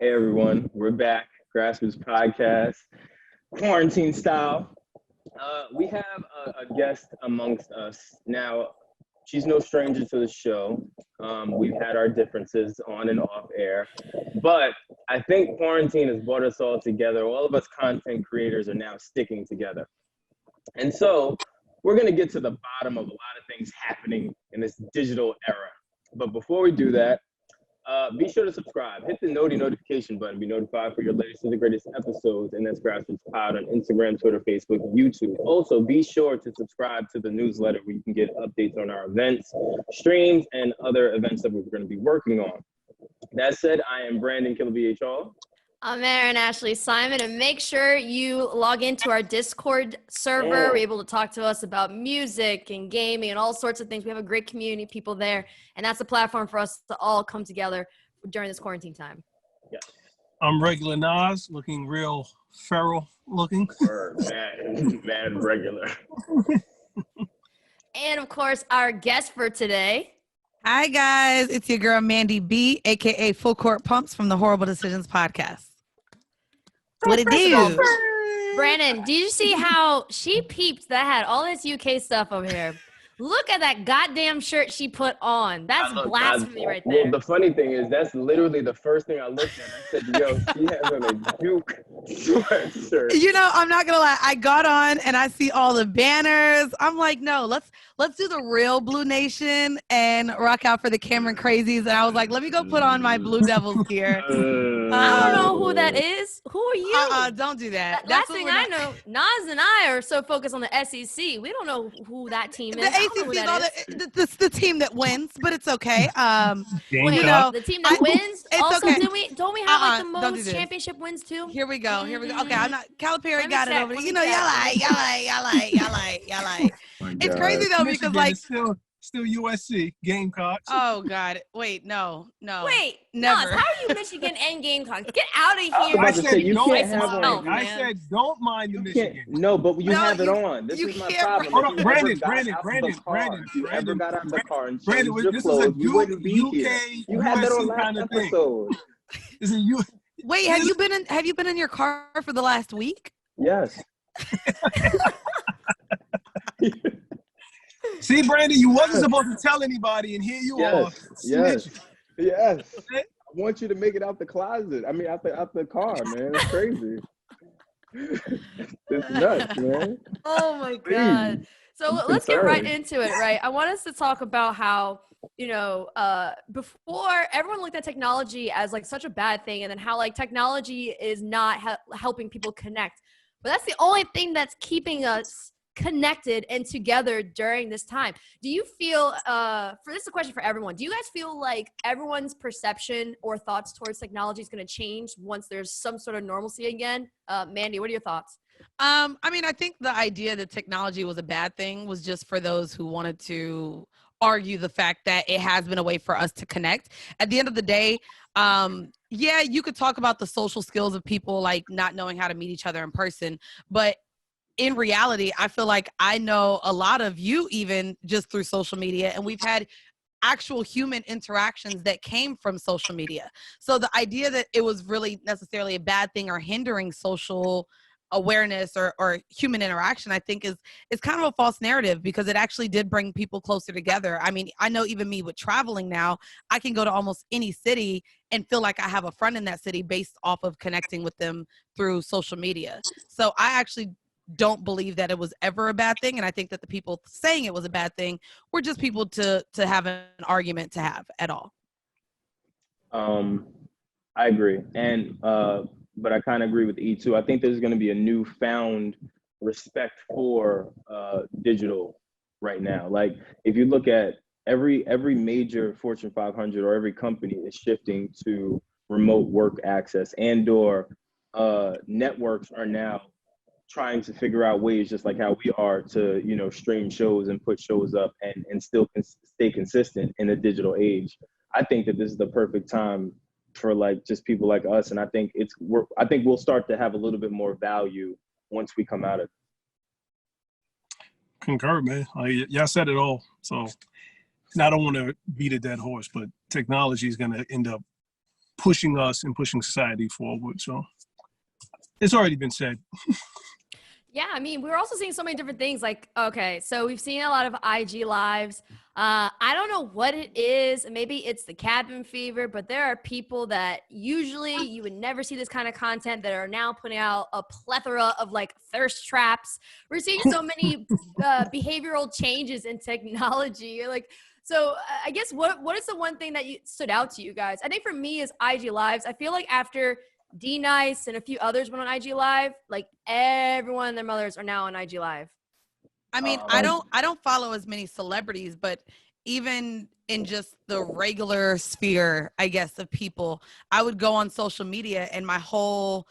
Hey everyone, we're back. Grassroots Podcast, quarantine style. We have a guest amongst us now. She's no stranger to the show. We've had our differences on and off air, but I think quarantine has brought us all together. All of us content creators are now sticking together, and so we're gonna get to the bottom of a lot of things happening in this digital era. But before we do that, be sure to subscribe. Hit the notification button. Be notified for your latest and the greatest episodes. And that's Grassroots Pod on Instagram, Twitter, Facebook, YouTube. Also, be sure to subscribe to the newsletter where you can get updates on our events, streams, and other events that we're going to be working on. That said, I am Brandon Killabh Hall. I'm Erin Ashley Simon, and make sure you log into our Discord server. We're able to talk to us about music and gaming and all sorts of things. We have a great community of people there, and that's a platform for us to all come together during this quarantine time. Yes. I'm regular Nas, looking real feral looking. Man, regular. And of course, our guest for today. Hi guys, it's your girl Mandii B, aka Full Court Pumps from the WHOREible Decisions podcast. What it do? Brandon, did you see how she peeped that had all this UK stuff over here? Look at that goddamn shirt she put on. That's blasphemy right there. Well, the funny thing is, that's literally the first thing I looked at. I said, yo, she has on a Duke sweatshirt. You know, I'm not gonna lie. I got on and I see all the banners. I'm like, no, let's do the real Blue Nation and rock out for the Cameron Crazies. And I was like, let me go put on my Blue Devils gear. I don't know who that is. Who are you? Don't do that. Last thing I know, Nas and I are so focused on the SEC. We don't know who that team is. The ACC is the team that wins, but it's okay. You know, the team that wins. It's also, okay. Don't we have like the Don't do most this. championship wins too? Here we go. Okay, I'm not. Calipari got it over. check. You know, y'all like. It's crazy though because like. Still USC Gamecocks. Oh God! Wait, no. Wait, never. Nas, how are you Michigan and Gamecocks? Get out of here! I said Don't mind the Michigan. No, but you have it on. This you is my can't- problem. Hold on, If Brandon. you ever got out of the car and Brandon, changed your this is a clothes, you wouldn't be UK here. You had that on USC last kind of thing. episode. Is it you? Wait, have you been in your car for the last week? Yes. See, Brandon, you wasn't supposed to tell anybody, and here you are. Yes. Okay? I want you to make it out the closet. I mean, out the car, man. It's crazy. It's nuts, man. Oh my God! So let's get right into it. Right, I want us to talk about how before everyone looked at technology as like such a bad thing, and then how like technology is not helping people connect, but that's the only thing that's keeping us connected and together during this time. Do you feel this is a question for everyone, do you guys feel like everyone's perception or thoughts towards technology is going to change once there's some sort of normalcy again? Mandii, what are your thoughts? I mean, I think the idea that technology was a bad thing was just for those who wanted to argue the fact that it has been a way for us to connect. At the end of the day, yeah, you could talk about the social skills of people like not knowing how to meet each other in person, but in reality, I feel like I know a lot of you even just through social media, and we've had actual human interactions that came from social media. So the idea that it was really necessarily a bad thing or hindering social awareness or human interaction, I think is kind of a false narrative, because it actually did bring people closer together. I mean, I know even me with traveling now, I can go to almost any city and feel like I have a friend in that city based off of connecting with them through social media. So I actually don't believe that it was ever a bad thing. And I think that the people saying it was a bad thing were just people to have an argument to have at all. I agree. And, but I kind of agree with E too. I think there's going to be a newfound respect for digital right now. Like if you look at every major Fortune 500 or every company is shifting to remote work access, and/or networks are now trying to figure out ways, just like how we are, to stream shows and put shows up and still stay consistent in a digital age. I think that this is the perfect time for like just people like us, and I think we'll start to have a little bit more value once we come out of it. Concur, man. Y'all said it all. So I don't want to beat a dead horse, but technology is going to end up pushing us and pushing society forward. So it's already been said. Yeah, I mean, we're also seeing so many different things. Like, okay, so we've seen a lot of IG lives. I don't know what it is. Maybe it's the cabin fever, but there are people that usually you would never see this kind of content that are now putting out a plethora of like thirst traps. We're seeing so many behavioral changes in technology. Like, so I guess what is the one thing that stood out to you guys? I think for me is IG lives. I feel like after D-Nice and a few others went on IG Live, like everyone and their mothers are now on IG Live. I mean, I don't follow as many celebrities, but even in just the regular sphere, I guess, of people, I would go on social media and the whole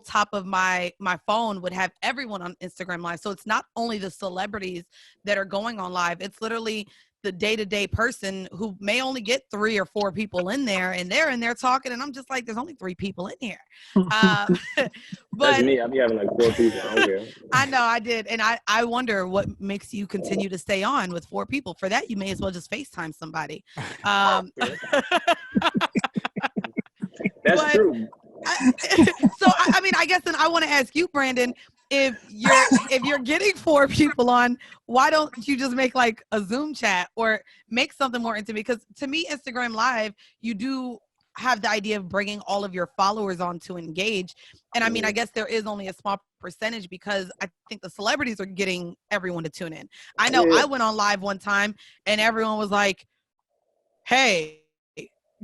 top of my phone would have everyone on Instagram Live. So it's not only the celebrities that are going on live, it's literally the day-to-day person who may only get 3 or 4 people in there, and they're in there talking, and I'm just like, there's only 3 people in here. But that's me. I'll be having like 4 people. I don't care. I know, I did. And I wonder what makes you continue to stay on with 4 people. For that, you may as well just FaceTime somebody. That's true. I mean, I guess then I want to ask you, Brandon, if you're getting 4 people on, why don't you just make like a Zoom chat or make something more intimate? Because to me, Instagram Live, you do have the idea of bringing all of your followers on to engage. And I mean, I guess there is only a small percentage because I think the celebrities are getting everyone to tune in. I know I went on live one time and everyone was like, hey,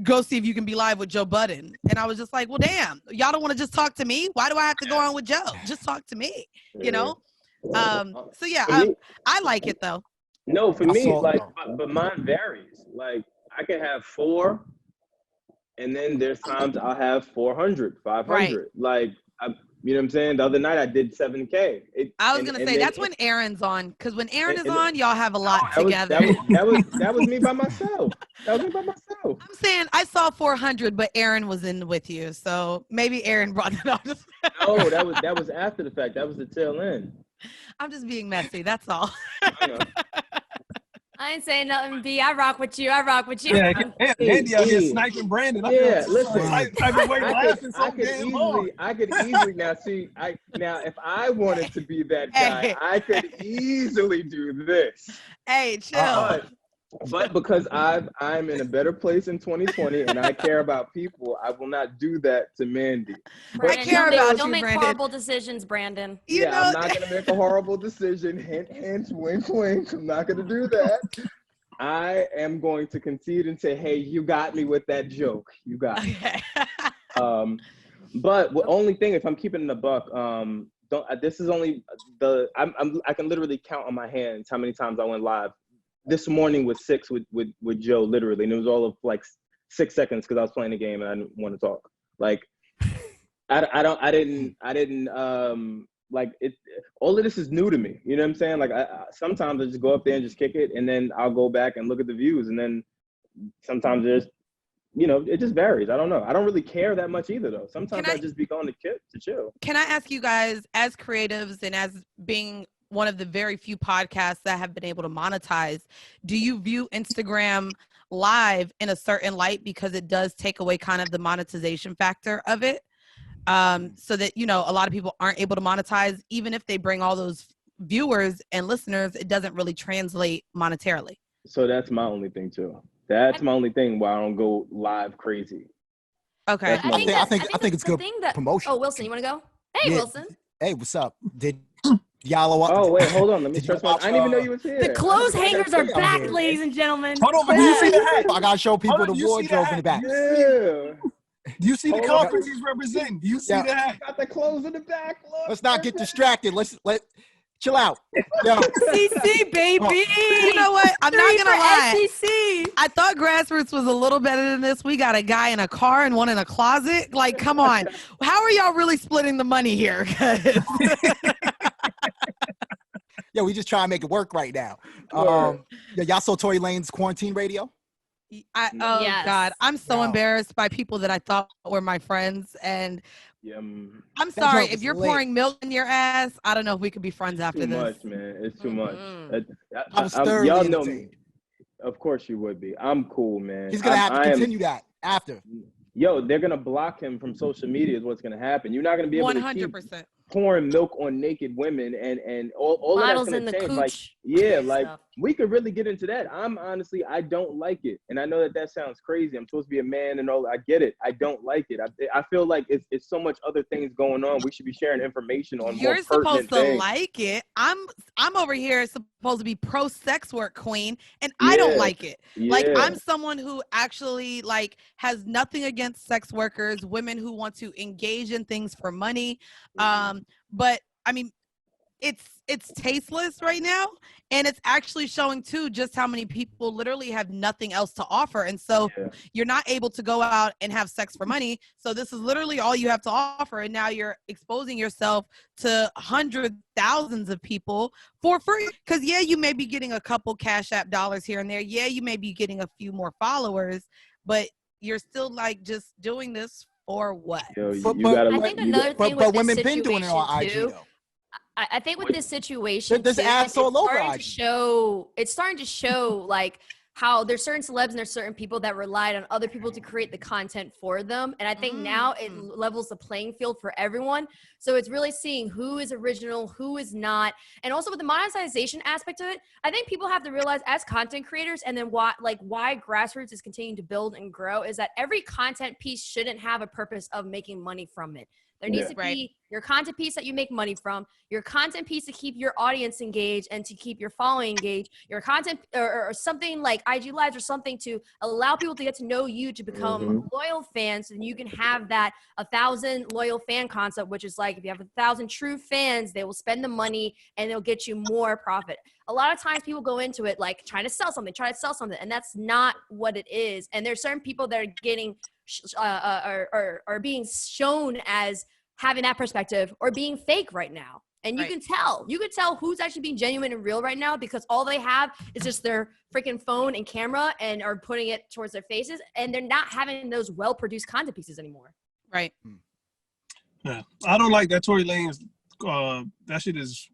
go see if you can be live with Joe Budden. And I was just like, well, damn, y'all don't want to just talk to me? Why do I have to go on with Joe? Just talk to me, you know? So yeah, I like it though. No, for me, like, but mine varies. Like, I can have 4, and then there's times I'll have 400, 500. Right. Like, you know what I'm saying? The other night I did 7K. I was gonna say that's when Erin's on, because when Erin is on, y'all have a lot together. That was me by myself. That was me by myself. I'm saying I saw 400, but Erin was in with you, so maybe Erin brought it up. No, that was after the fact. That was the tail end. I'm just being messy. That's all. I ain't saying nothing, B. I rock with you. Yeah, Mandii out here sniping Brandon. Listen. I could easily now see. If I wanted to be that guy, I could easily do this. Hey, chill. But because I'm in a better place in 2020 and I care about people, I will not do that to Mandii. But don't make horrible decisions, Brandon. I'm not going to make a horrible decision. Hint, hint, wink, wink. I'm not going to do that. I am going to concede and say, hey, you got me with that joke. You got me. But the only thing, if I'm keeping it a buck, this is only I can literally count on my hands how many times I went live. This morning was 6 with Joe, literally, and it was all of like 6 seconds because I was playing the game and I didn't want to talk. Like, I didn't like it. All of this is new to me. You know what I'm saying? Like, sometimes I just go up there and just kick it, and then I'll go back and look at the views, and then sometimes there's, it just varies. I don't know. I don't really care that much either, though. Sometimes I just be going to chill. Can I ask you guys, as creatives and as being one of the very few podcasts that have been able to monetize, do you view Instagram Live in a certain light because it does take away kind of the monetization factor of it? So that, a lot of people aren't able to monetize, even if they bring all those viewers and listeners, it doesn't really translate monetarily. So that's my only thing too. That's my only thing why I don't go live crazy. Okay. I think it's good promotion. Oh, Wilson, you want to go? Hey, Wilson. Hey, what's up? Did y'all? Oh wait, hold on. Let me trust. I didn't even know you was here. The clothes hangers are back, ladies and gentlemen. Hold on, but do you see the hat? I gotta show people the wardrobe in the back. Yeah. Do you see the conference he's representing? Do you see the hat? Got the clothes in the back. Look, let's not get distracted. Let's chill out. Yo. CC, baby. You know what? I'm not gonna lie. SEC. I thought Grassroots was a little better than this. We got a guy in a car and one in a closet. Like, come on. How are y'all really splitting the money here? Yeah, we just trying to make it work right now. Y'all saw Tory Lane's quarantine radio? Yes. God, I'm so embarrassed by people that I thought were my friends, and I'm sorry if you're pouring milk in your ass. I don't know if we could be friends after this. Too much, man. It's too much. I was thoroughly y'all know me. Of course you would be. I'm cool, man. He's gonna have to continue that after. yo, they're gonna block him from social media is what's gonna happen. You're not gonna be able to keep 100%. pouring milk on naked women and all of Models that's in gonna the change. Like, cooch. yeah, like stuff. we could really get into that. I'm honestly, I don't like it. And I know that sounds crazy. I'm supposed to be a man and all. I get it. I don't like it. I feel like it's so much other things going on. We should be sharing information on more You're supposed pertinent to things. like it. I'm over here supposed to be pro sex work queen, and I don't like it. Like, Yeah. I'm someone who actually like has nothing against sex workers, women who want to engage in things for money. But I mean, it's tasteless right now, and it's actually showing too just how many people literally have nothing else to offer, and so you're not able to go out and have sex for money. So this is literally all you have to offer, and now you're exposing yourself to hundreds, thousands of people for free. Because you may be getting a couple Cash App dollars here and there. You may be getting a few more followers, but you're still like just doing this for what? Yo, But- you but- gotta I look- think you another got- thing But with this women been doing it on IG situation too. though. I think with this situation, There's too, ads it's all over starting to IG. show. It's starting to show like how there's certain celebs and there's certain people that relied on other people to create the content for them. And I think now it levels the playing field for everyone. So it's really seeing who is original, who is not. And also with the monetization aspect of it, I think people have to realize as content creators, and then why Grassroots is continuing to build and grow, is that every content piece shouldn't have a purpose of making money from it. There needs to be your content piece that you make money from, your content piece to keep your audience engaged and to keep your following engaged, your content or something like IG Lives or something to allow people to get to know you, to become loyal fans, and you can have that 1,000 loyal fan concept, which is like if you have 1,000 true fans, they will spend the money and they'll get you more profit. A lot of times people go into it like trying to sell something, and that's not what it is. And there's certain people that are getting are being shown as having that perspective or being fake right now. And you can tell who's actually being genuine and real right now, because all they have is just their freaking phone and camera and are putting it towards their faces, and they're not having those well-produced content pieces anymore. Right. Yeah, I don't like that Tory Lanez. That shit is,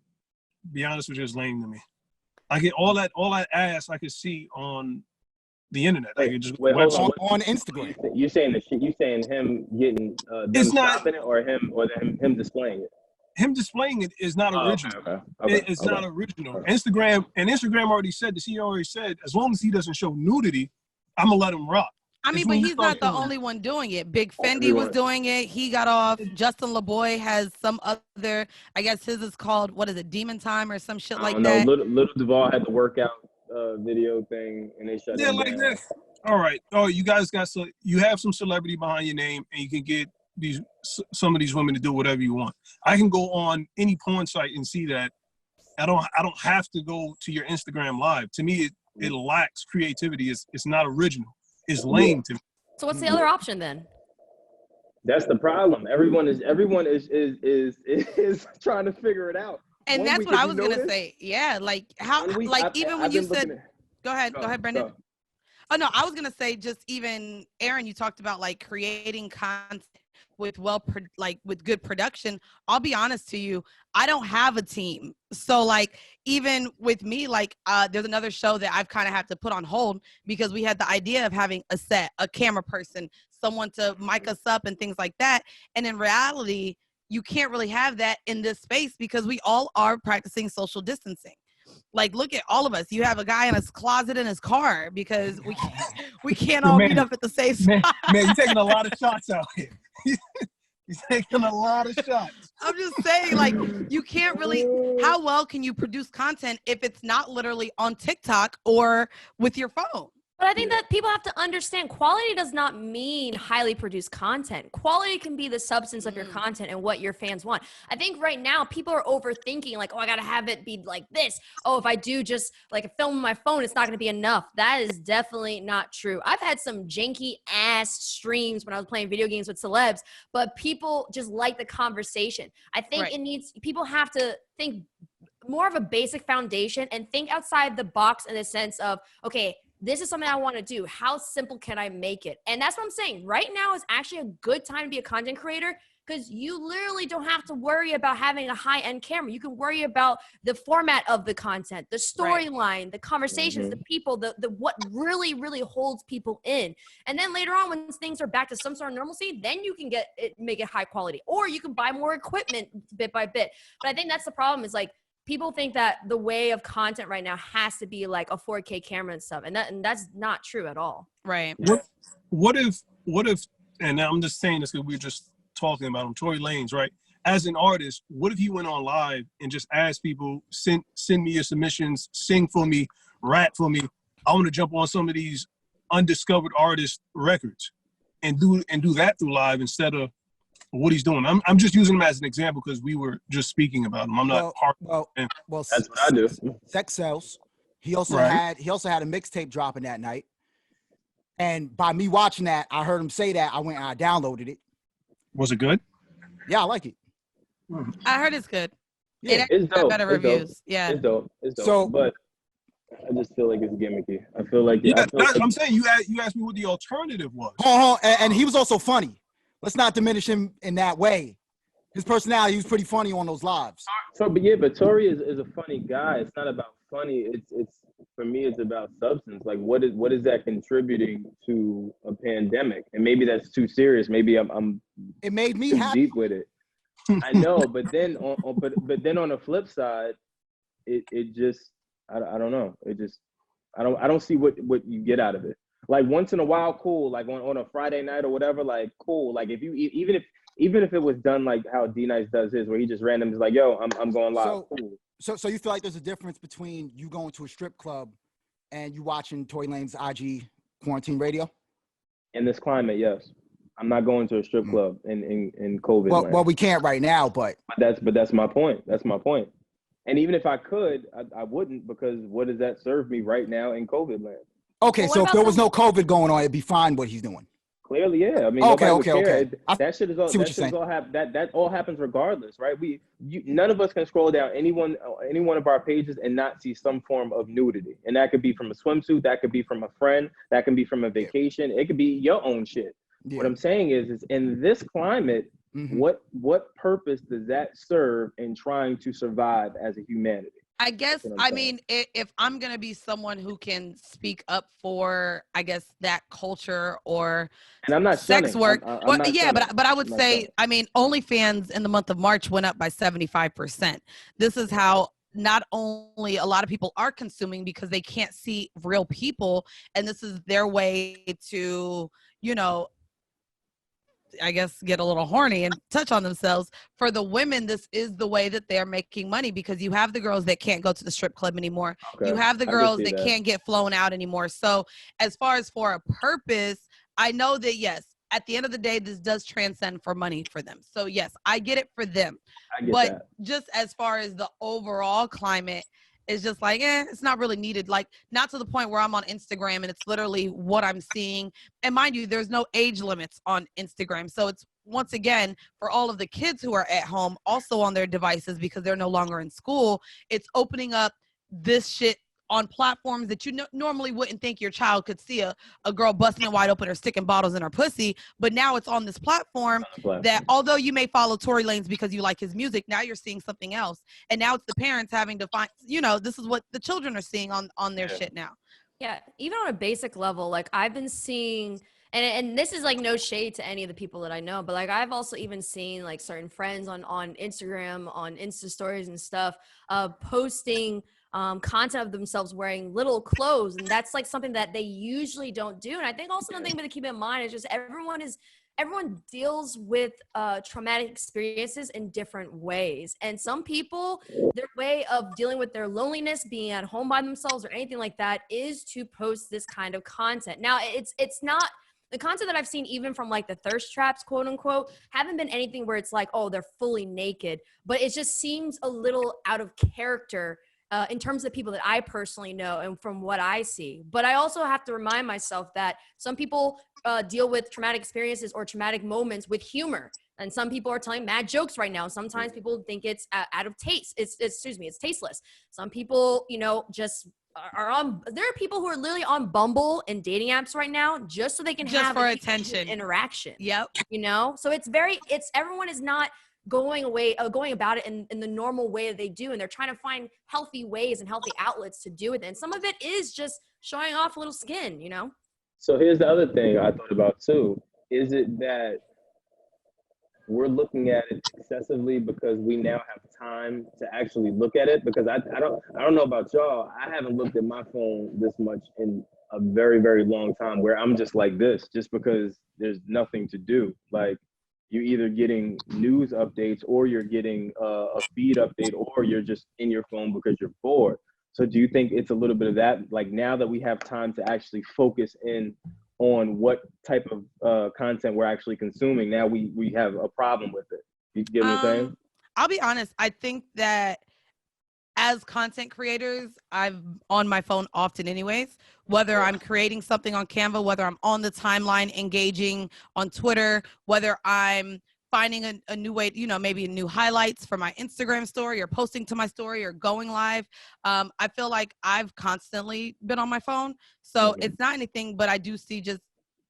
be honest with you, is lame to me. I get all that ass I could see on the internet. I could just hold on Instagram. You saying the shit? You saying him getting them It's not- stopping it, or him displaying it? Him displaying it is not original. It's not original. Instagram already said this. He already said, as long as he doesn't show nudity, I'm gonna let him rock. I mean, but he's not the only one doing it. Big Fendi was doing it. He got off. Justin LeBoy has some other, I guess his is called, what is it, Demon Time or some shit like that. Little Duval had the workout video thing, and they shut it down. like that. All right. Oh, you guys you have some celebrity behind your name, and you can get some of these women to do whatever you want. I can go on any porn site and see that. I don't have to go to your Instagram live. To me, it lacks creativity. It's not original. It's lame to me. So what's the other option then? That's the problem. Everyone is trying to figure it out. And that's what I was gonna say. Yeah, like how, even when you said, go ahead, Brendan. Oh no, I was gonna say just even Erin, you talked about like creating content with with good production. I'll be honest to you, I don't have a team. So like even with me, like there's another show that I've kind of had to put on hold because we had the idea of having a set, a camera person, someone to mic us up and things like that. And in reality, you can't really have that in this space because we all are practicing social distancing. Like, look at all of us. You have a guy in his closet in his car because we can't all meet up at the same spot. Man, you're taking a lot of shots out here. He's taking a lot of shots. I'm just saying, like, you can't really, how well can you produce content if it's not literally on TikTok or with your phone? But I think that people have to understand quality does not mean highly produced content. Quality can be the substance of your content and what your fans want. I think right now people are overthinking like, oh, I got to have it be like this. Oh, if I do just like a film on my phone, it's not going to be enough. That is definitely not true. I've had some janky ass streams when I was playing video games with celebs, but people just like the conversation. I think people have to think more of a basic foundation and think outside the box in the sense of, okay, this is something I want to do. How simple can I make it? And that's what I'm saying. Right now is actually a good time to be a content creator, because you literally don't have to worry about having a high-end camera. You can worry about the format of the content, the storyline, the conversations, the people, the what really, really holds people in. And then later on, when things are back to some sort of normalcy, then you can make it high quality, or you can buy more equipment bit by bit. But I think that's the problem, is like, people think that the way of content right now has to be like a 4K camera and stuff. And that's not true at all. Right. What if, and I'm just saying this because we're just talking about him, Tory Lanez, right? As an artist, what if he went on live and just asked people, send me your submissions, sing for me, rap for me. I want to jump on some of these undiscovered artist records and do that through live instead of what he's doing. I'm just using him as an example because we were just speaking about him. I'm not well, that's what I do. Sex sells. He also had a mixtape dropping that night. And by me watching that, I heard him say that. I went and I downloaded it. Was it good? Yeah, I like it. I heard it's good. Yeah, it's dope. Better reviews. Dope. Yeah, it's dope. It's dope. So, but I just feel like it's gimmicky. I feel like I'm saying you asked me what the alternative was. And he was also funny. Let's not diminish him in that way. His personality, he was pretty funny on those lives. But Tory is a funny guy. It's not about funny. It's for me, it's about substance. Like, what is that contributing to a pandemic? And maybe that's too serious. Maybe I'm it made me too happy. deep with it. I know, but then on the flip side, it just I don't know. It just I don't see what you get out of it. Like, once in a while, cool. Like on a Friday night or whatever, like, cool. Like, if you even if it was done like how D-Nice does his, where he just random is like, yo, I'm going live. Cool. So you feel like there's a difference between you going to a strip club and you watching Tory Lanez's IG quarantine radio? In this climate, yes. I'm not going to a strip club in COVID. Well, we can't right now, but that's my point. That's my point. And even if I could, I wouldn't, because what does that serve me right now in COVID land? Okay, well, so if there was no COVID going on, it'd be fine what he's doing. Clearly, yeah. I mean, okay. That shit is all. That all happens regardless, right? None of us can scroll down any one of our pages and not see some form of nudity, and that could be from a swimsuit, that could be from a friend, that can be from a vacation, it could be your own shit. Yeah. What I'm saying is in this climate, what purpose does that serve in trying to survive as a humanity? I guess, I mean, if I'm going to be someone who can speak up for, I guess, that culture or and I'm not sex work. I'm not yeah, but I would say, I mean, OnlyFans in the month of March went up by 75%. This is how not only a lot of people are consuming because they can't see real people. And this is their way to, I guess, get a little horny and touch on themselves. For the women, this is the way that they're making money, because you have the girls that can't go to the strip club anymore. Okay. You have the girls that can't get flown out anymore. So as far as for a purpose, I know that, yes, at the end of the day, this does transcend for money for them. So yes, I get it for them. But just as far as the overall climate, it's just like, it's not really needed. Like, not to the point where I'm on Instagram and it's literally what I'm seeing. And mind you, there's no age limits on Instagram. So it's, once again, for all of the kids who are at home, also on their devices because they're no longer in school, it's opening up this shit on platforms that you normally wouldn't think your child could see a girl busting it wide open or sticking bottles in her pussy. But now it's on this platform that, although you may follow Tory Lanez because you like his music, now you're seeing something else. And now it's the parents having to find, this is what the children are seeing on their shit now. Yeah, even on a basic level, like I've been seeing, and this is like no shade to any of the people that I know, but like I've also even seen like certain friends on Instagram, on Insta stories and stuff, posting content of themselves wearing little clothes, and that's like something that they usually don't do. And I think also another thing to keep in mind is just everyone deals with traumatic experiences in different ways, and some people, their way of dealing with their loneliness, being at home by themselves or anything like that, is to post this kind of content. Now it's not the content that I've seen, even from like the thirst traps, quote unquote, haven't been anything where it's like, oh, they're fully naked, but it just seems a little out of character in terms of people that I personally know and from what I see. But I also have to remind myself that some people deal with traumatic experiences or traumatic moments with humor. And some people are telling mad jokes right now. Sometimes people think it's out of taste. It's tasteless. Some people, just are on. There are people who are literally on Bumble and dating apps right now just so they can Just have for a attention. interaction. Yep. You know, so everyone is not going about it in the normal way that they do, and they're trying to find healthy ways and healthy outlets to do it. And some of it is just showing off a little skin, you know. So here's the other thing I thought about too. Is it that we're looking at it excessively because we now have time to actually look at it? Because I don't know about y'all. I haven't looked at my phone this much in a very, very long time, where I'm just like this, just because there's nothing to do. Like, you're either getting news updates, or you're getting a feed update, or you're just in your phone because you're bored. So do you think it's a little bit of that? Like, now that we have time to actually focus in on what type of content we're actually consuming, now we have a problem with it. You get what I'm saying? I'll be honest. I think that as content creators, I'm on my phone often anyways, whether I'm creating something on Canva, whether I'm on the timeline engaging on Twitter, whether I'm finding a new way, you know, maybe new highlights for my Instagram story, or posting to my story, or going live. I feel like I've constantly been on my phone. So it's not anything, but I do see just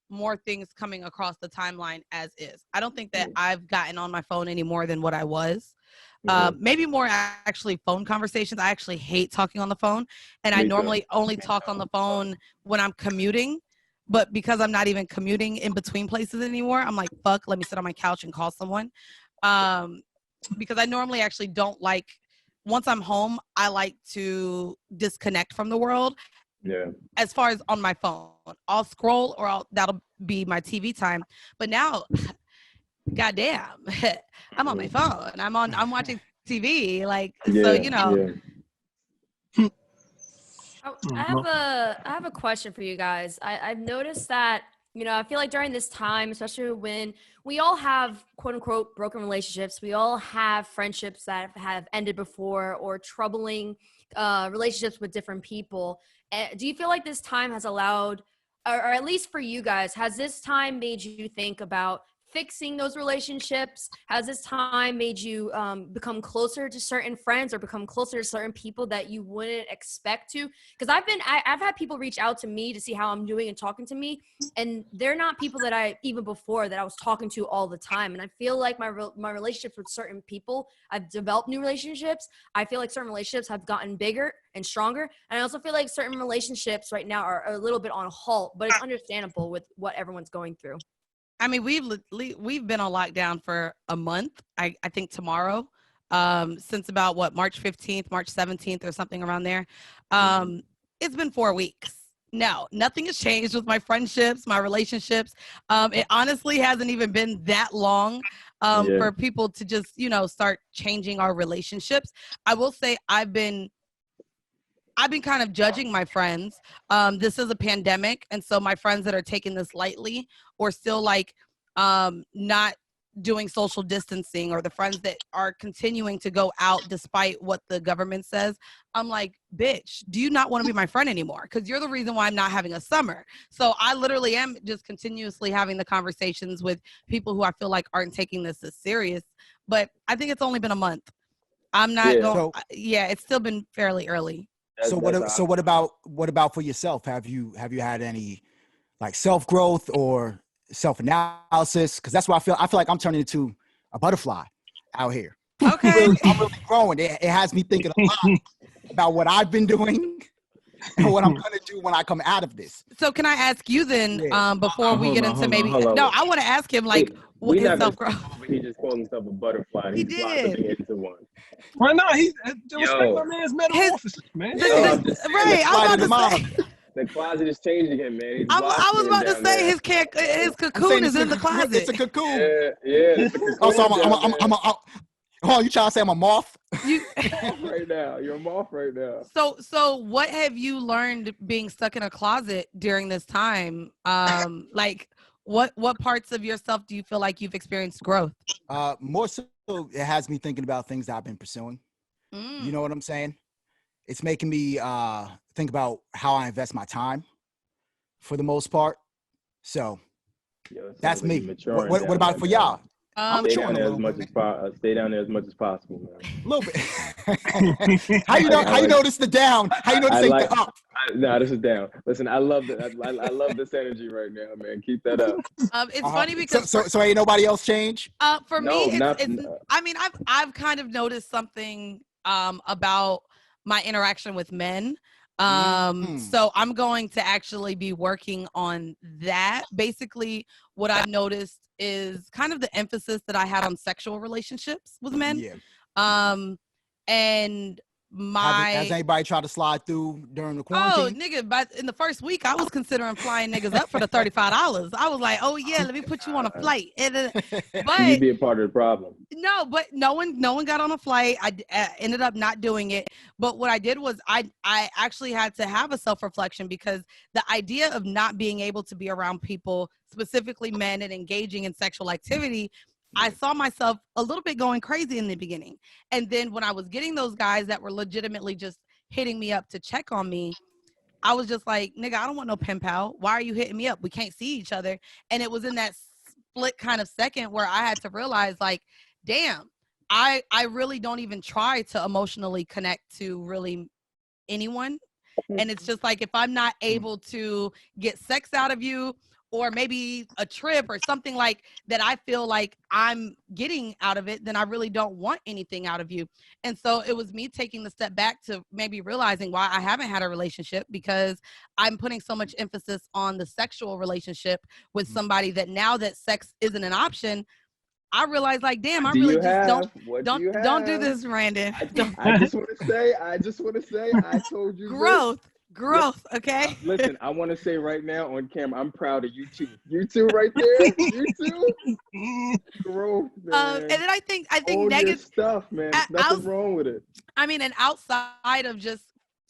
more things coming across the timeline as is. I don't think that I've gotten on my phone any more than what I was. Maybe more actually phone conversations. I actually hate talking on the phone, and I normally only talk on the phone when I'm commuting. But because I'm not even commuting in between places anymore, I'm like, fuck, let me sit on my couch and call someone. Because I normally actually don't like, once I'm home, I like to disconnect from the world. Yeah. As far as on my phone, I'll scroll, or that'll be my TV time. But now, goddamn, I'm on my phone. I'm watching TV. Like, so, you know. I have a question for you guys. I've noticed that, you know, I feel like during this time, especially when we all have quote unquote broken relationships, we all have friendships that have ended before, or troubling relationships with different people. Do you feel like this time has allowed, or at least for you guys, has this time made you think about fixing those relationships? Has this time made you become closer to certain friends, or become closer to certain people that you wouldn't expect to? Because I've had people reach out to me to see how I'm doing and talking to me, and they're not people that I even before that I was talking to all the time. And I feel like my relationships with certain people, I've developed new relationships. I feel like certain relationships have gotten bigger and stronger, and I also feel like certain relationships right now are a little bit on halt, but it's understandable with what everyone's going through. I mean, we've been on lockdown for a month. I think tomorrow, since about March 15th, March 17th, or something around there. It's been 4 weeks. No, nothing has changed with my friendships, my relationships. It honestly hasn't even been that long for people to just, you know, start changing our relationships. I will say I've been kind of judging my friends. This is a pandemic. And so my friends that are taking this lightly, or still like not doing social distancing, or the friends that are continuing to go out despite what the government says, I'm like, bitch, do you not want to be my friend anymore? Because you're the reason why I'm not having a summer. So I literally am just continuously having the conversations with people who I feel like aren't taking this as serious. But I think it's only been a month. I'm not going. It's still been fairly early. So what about for yourself? Have you had any like self-growth or self-analysis? Because that's what I feel like I'm turning into a butterfly out here. Okay. I'm really growing. It has me thinking a lot about what I've been doing and what I'm gonna do when I come out of this. So can I ask you then, before we get into maybe no, I want to ask him like what his self-growth. He just called himself a butterfly. He did. Into one. Why not? Respect my man's metamorphosis, man. Right. I was about to say. The closet is changing him, man. I was about to say his cocoon is in the closet. It's a cocoon. Yeah. Oh, so oh, you trying to say I'm a moth? Right now, you're a moth right now. So what have you learned being stuck in a closet during this time? Like what parts of yourself do you feel like you've experienced growth? More so, it has me thinking about things that I've been pursuing. You know what I'm saying? It's making me think about how I invest my time for the most part. So that's me. What about for y'all? Stay down there as much as possible, man. A little bit. How you know? How you notice the down? How you notice the up? No, this is down. Listen, I love that. I love this energy right now, man. Keep that up. It's funny because so ain't nobody else change? For me, No, I mean, I've kind of noticed something about my interaction with men. So I'm going to actually be working on that. Basically, what I've noticed is kind of the emphasis that I had on sexual relationships with men. Yeah. And has anybody tried to slide through during the quarantine? Oh, nigga, but in the first week, I was considering flying niggas up for the $35. I was like, oh yeah, let me put you on a flight. But you'd be a part of the problem. No, but no one got on a flight. I ended up not doing it. But what I did was I actually had to have a self-reflection, because the idea of not being able to be around people, specifically men, and engaging in sexual activity, I saw myself a little bit going crazy in the beginning. And then when I was getting those guys that were legitimately just hitting me up to check on me, I was just like, nigga, I don't want no pen pal. Why are you hitting me up? We can't see each other. And it was in that split kind of second where I had to realize, like, damn, I really don't even try to emotionally connect to really anyone. And it's just like, if I'm not able to get sex out of you, or maybe a trip or something like that, I feel like I'm getting out of it, then I really don't want anything out of you. And so it was me taking the step back to maybe realizing why I haven't had a relationship, because I'm putting so much emphasis on the sexual relationship with somebody that now that sex isn't an option, I realize, like, damn, I really just don't do this, Brandon. I just want to say, I told you growth, okay? Listen, I want to say right now on camera, I'm proud of you two. You two right there, you two. Growth, man. And then I think Own negative stuff, man. Nothing wrong with it. I mean, and outside of just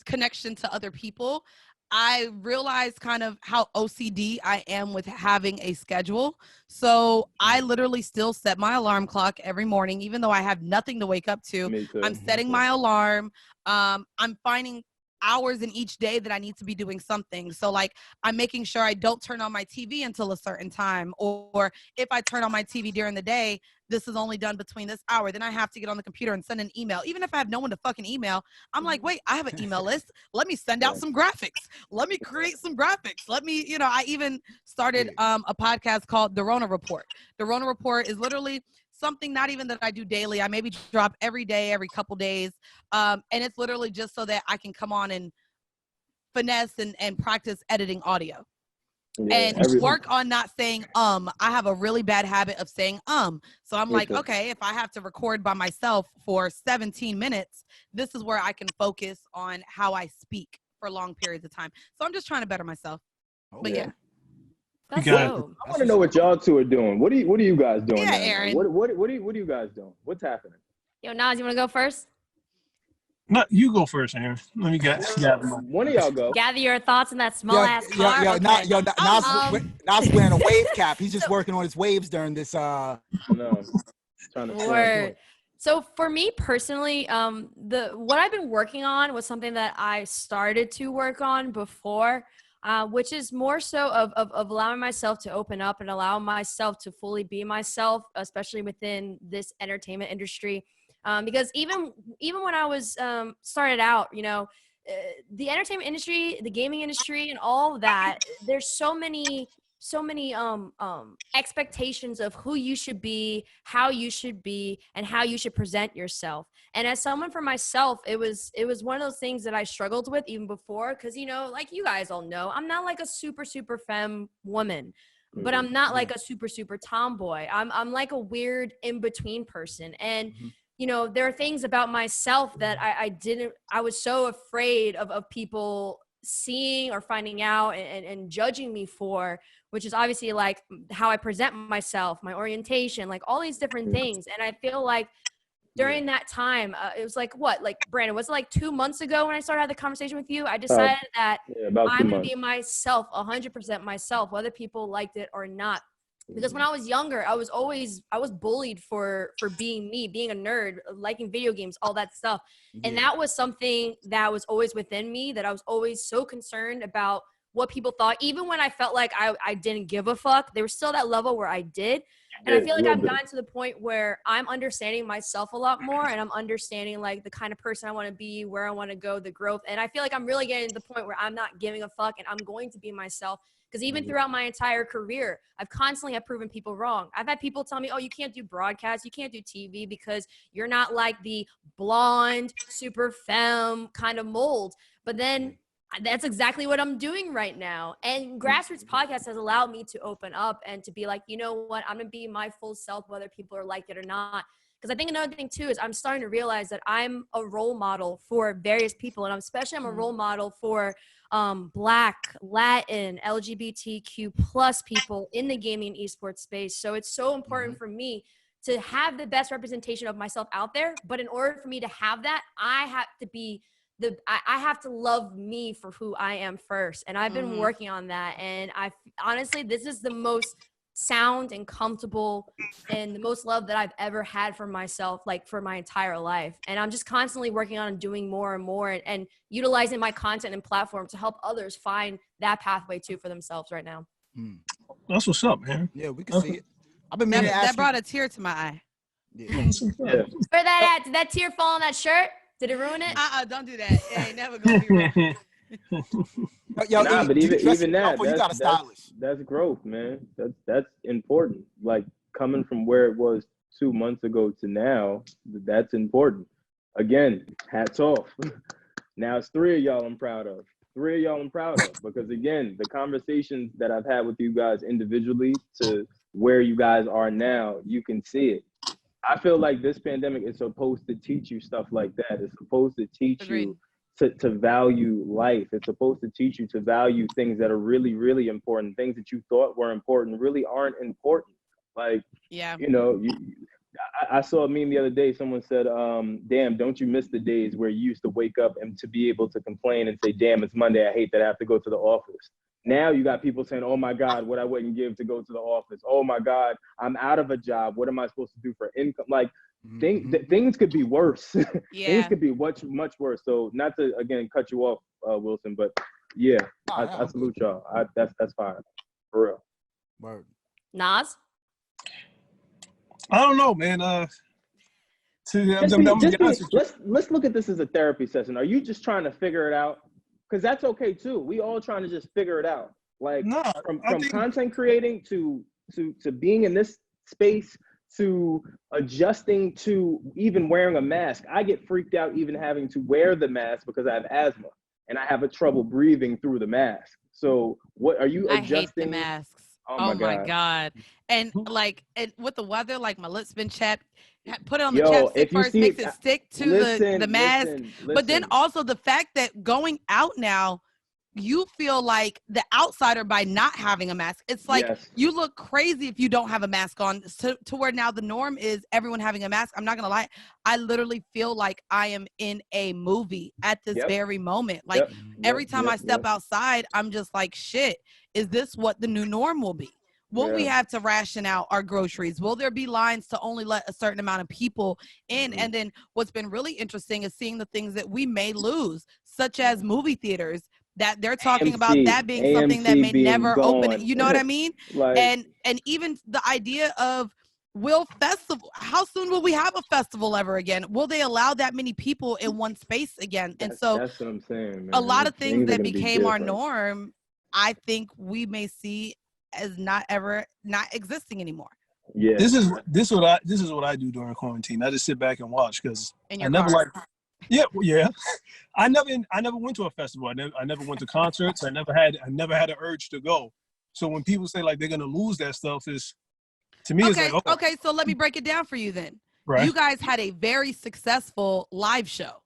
connection to other people, I realized kind of how OCD I am with having a schedule. So I literally still set my alarm clock every morning, even though I have nothing to wake up to. I'm setting my alarm. I'm finding hours in each day that I need to be doing something. So like, I'm making sure I don't turn on my TV until a certain time, or if I turn on my TV during the day, this is only done between this hour. Then I have to get on the computer and send an email. Even if I have no one to fucking email, I'm like, wait, I have an email list. Let me send out some graphics. Let me create some graphics. Let me, I even started a podcast called The Rona Report. The Rona Report is literally something not even that I do daily. I maybe drop every day, every couple days. And it's literally just so that I can come on and finesse and practice editing audio. And work on not saying I have a really bad habit of saying so I'm like, okay, if I have to record by myself for 17 minutes, this is where I can focus on how I speak for long periods of time. So I'm just trying to better myself. But yeah. That's dope. I want to know what y'all two are doing. What are you guys doing? Yeah, now? Erin. What are you guys doing? What's happening? Yo, Nas, you want to go first? No, you go first, Erin. Let me get one of y'all go. Gather your thoughts in that small ass car. Nas wearing a wave cap. He's just working on his waves during this. No, trying to Word. So for me personally, what I've been working on was something that I started to work on before, which is more so of allowing myself to open up and allow myself to fully be myself, especially within this entertainment industry. Because even when I was started out, the entertainment industry, the gaming industry, and all of that, there's so many expectations of who you should be, how you should be, and how you should present yourself. And as someone for myself, it was one of those things that I struggled with even before, because like you guys all know, I'm not like a super femme woman, but I'm not like a super tomboy. I'm like a weird in between person. And there are things about myself that I was so afraid of people seeing or finding out and judging me for, which is obviously like how I present myself, my orientation, like all these different things. And I feel like during that time, it was like, Brandon, was it like 2 months ago when I started having the conversation with you? I decided that I'm going to be myself, 100% myself, whether people liked it or not. Because when I was younger, I was bullied for being me, being a nerd, liking video games, all that stuff. And that was something that was always within me, that I was always so concerned about what people thought. Even when I felt like I didn't give a fuck, there was still that level where I did. And I feel like I've gotten to the point where I'm understanding myself a lot more, and I'm understanding like the kind of person I want to be, where I want to go, the growth. And I feel like I'm really getting to the point where I'm not giving a fuck and I'm going to be myself. Because even throughout my entire career, I've constantly have proven people wrong. I've had people tell me, oh, you can't do broadcast, you can't do TV because you're not like the blonde, super femme kind of mold. But then that's exactly what I'm doing right now. And Grassroots Podcast has allowed me to open up and to be like, you know what, I'm going to be my full self, whether people are like it or not. Because I think another thing too is I'm starting to realize that I'm a role model for various people. And especially I'm a role model for Black, Latin, LGBTQ plus people in the gaming and esports space. So it's so important for me to have the best representation of myself out there. But in order for me to have that, I have to be I have to love me for who I am first. And I've been working on that. And honestly, this is the most sound and comfortable and the most love that I've ever had for myself, like for my entire life. And I'm just constantly working on doing more and more and utilizing my content and platform to help others find that pathway too for themselves right now. That's what's up, man. Yeah, we can see it. I've been meaning to ask that brought a tear to my eye. Yeah. Where that at? Did that tear fall on that shirt? Did it ruin it? Don't do that. It ain't never gonna be wrong. Yo, but even that, you got a stylist. That's growth, man. That's important. Like coming from where it was 2 months ago to now, that's important. Again, hats off. Now it's 3 of y'all I'm proud of. 3 of y'all I'm proud of because again, the conversations that I've had with you guys individually to where you guys are now, you can see it. I feel like this pandemic is supposed to teach you stuff like that. It's supposed to teach you to value life. It's supposed to teach you to value things that are really, really important. Things that you thought were important really aren't important. Like, you know, I saw a meme the other day. Someone said, damn, don't you miss the days where you used to wake up and to be able to complain and say, damn, it's Monday. I hate that I have to go to the office. Now you got people saying, oh my God, what I wouldn't give to go to the office. Oh my God, I'm out of a job. What am I supposed to do for income? Like things could be worse. Things could be much, much worse. So not to, again, cut you off, Wylson, but yeah, I salute y'all. That's fine, for real. Word. Nas? I don't know, man. Let's look at this as a therapy session. Are you just trying to figure it out? Because that's okay too. We all trying to just figure it out. Like from content creating to being in this space to adjusting to even wearing a mask. I get freaked out even having to wear the mask because I have asthma and I have a trouble breathing through the mask. So what are you adjusting? I hate the masks. Oh my God. And like with the weather, like my lips been chapped. Put it on the chapstick first, makes it stick to the mask. But then also the fact that going out now, you feel like the outsider by not having a mask. It's like you look crazy if you don't have a mask on to where now the norm is everyone having a mask. I'm not going to lie. I literally feel like I am in a movie at this very moment. Like every time I step outside, I'm just like, shit, is this what the new norm will be? Will we have to ration out our groceries? Will there be lines to only let a certain amount of people in? And then what's been really interesting is seeing the things that we may lose, such as movie theaters, that they're talking about that being something that may never open. You know what I mean? Like, and even the idea of how soon will we have a festival ever again? Will they allow that many people in one space again? And so that's what I'm saying, man. A lot of things that became our norm, I think we may see as not existing anymore. Yeah. This is what I do during quarantine. I just sit back and watch because I never I never went to a festival. I never went to concerts. I never had an urge to go. So when people say like they're gonna lose that stuff, it's to me it's like okay. So let me break it down for you then. Right. You guys had a very successful live show.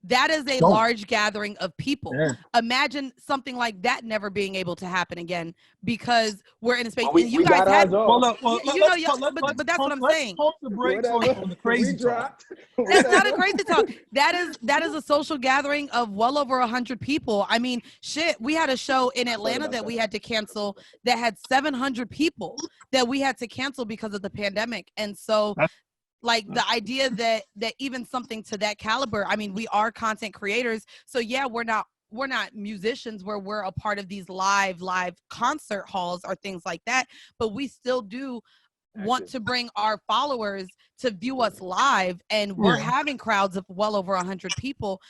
That is a large gathering of people. Yeah. Imagine something like that never being able to happen again because we're in a space. You guys had, but that's what I'm saying. Pump the brakes on the crazy talk. That's not a crazy talk. That is a social gathering of well over 100 people. I mean, shit. We had a show in Atlanta that we had to cancel that had 700 people that we had to cancel because of the pandemic, and so. Like the idea that even something to that caliber, I mean, we are content creators. So yeah, we're not musicians where we're a part of these live concert halls or things like that, but we still do want to bring our followers to view us live, and we're having crowds of well over 100 people.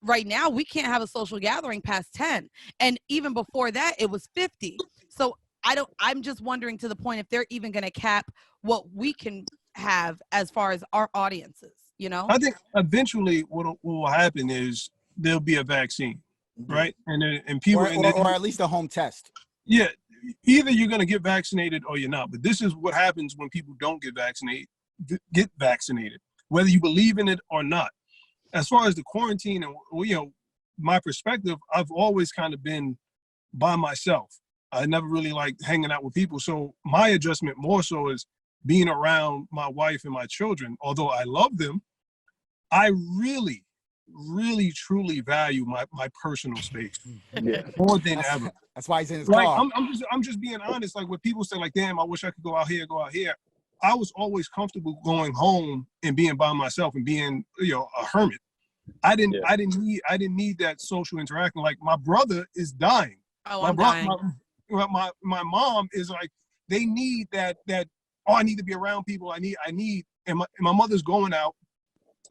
Right now, we can't have a social gathering past 10. And even before that, it was 50. So I'm just wondering, to the point, if they're even going to cap what we can have as far as our audiences, you know? I think eventually what will happen is there'll be a vaccine, right? And people, or at least a home test. Yeah, either you're going to get vaccinated or you're not. But this is what happens when people don't get vaccinated, whether you believe in it or not. As far as the quarantine and, you know, my perspective, I've always kind of been by myself. I never really liked hanging out with people. So my adjustment more so is being around my wife and my children. Although I love them, I really, really, truly value my personal space more than ever. That's why he's in his car. I'm just being honest. Like, when people say, like, damn, I wish I could go out here. I was always comfortable going home and being by myself and being, you know, a hermit. I didn't need that social interaction. Like, my brother is dying. Oh, I'm dying. My mom is like, they need that. Oh, I need to be around people. I need. And my mother's going out,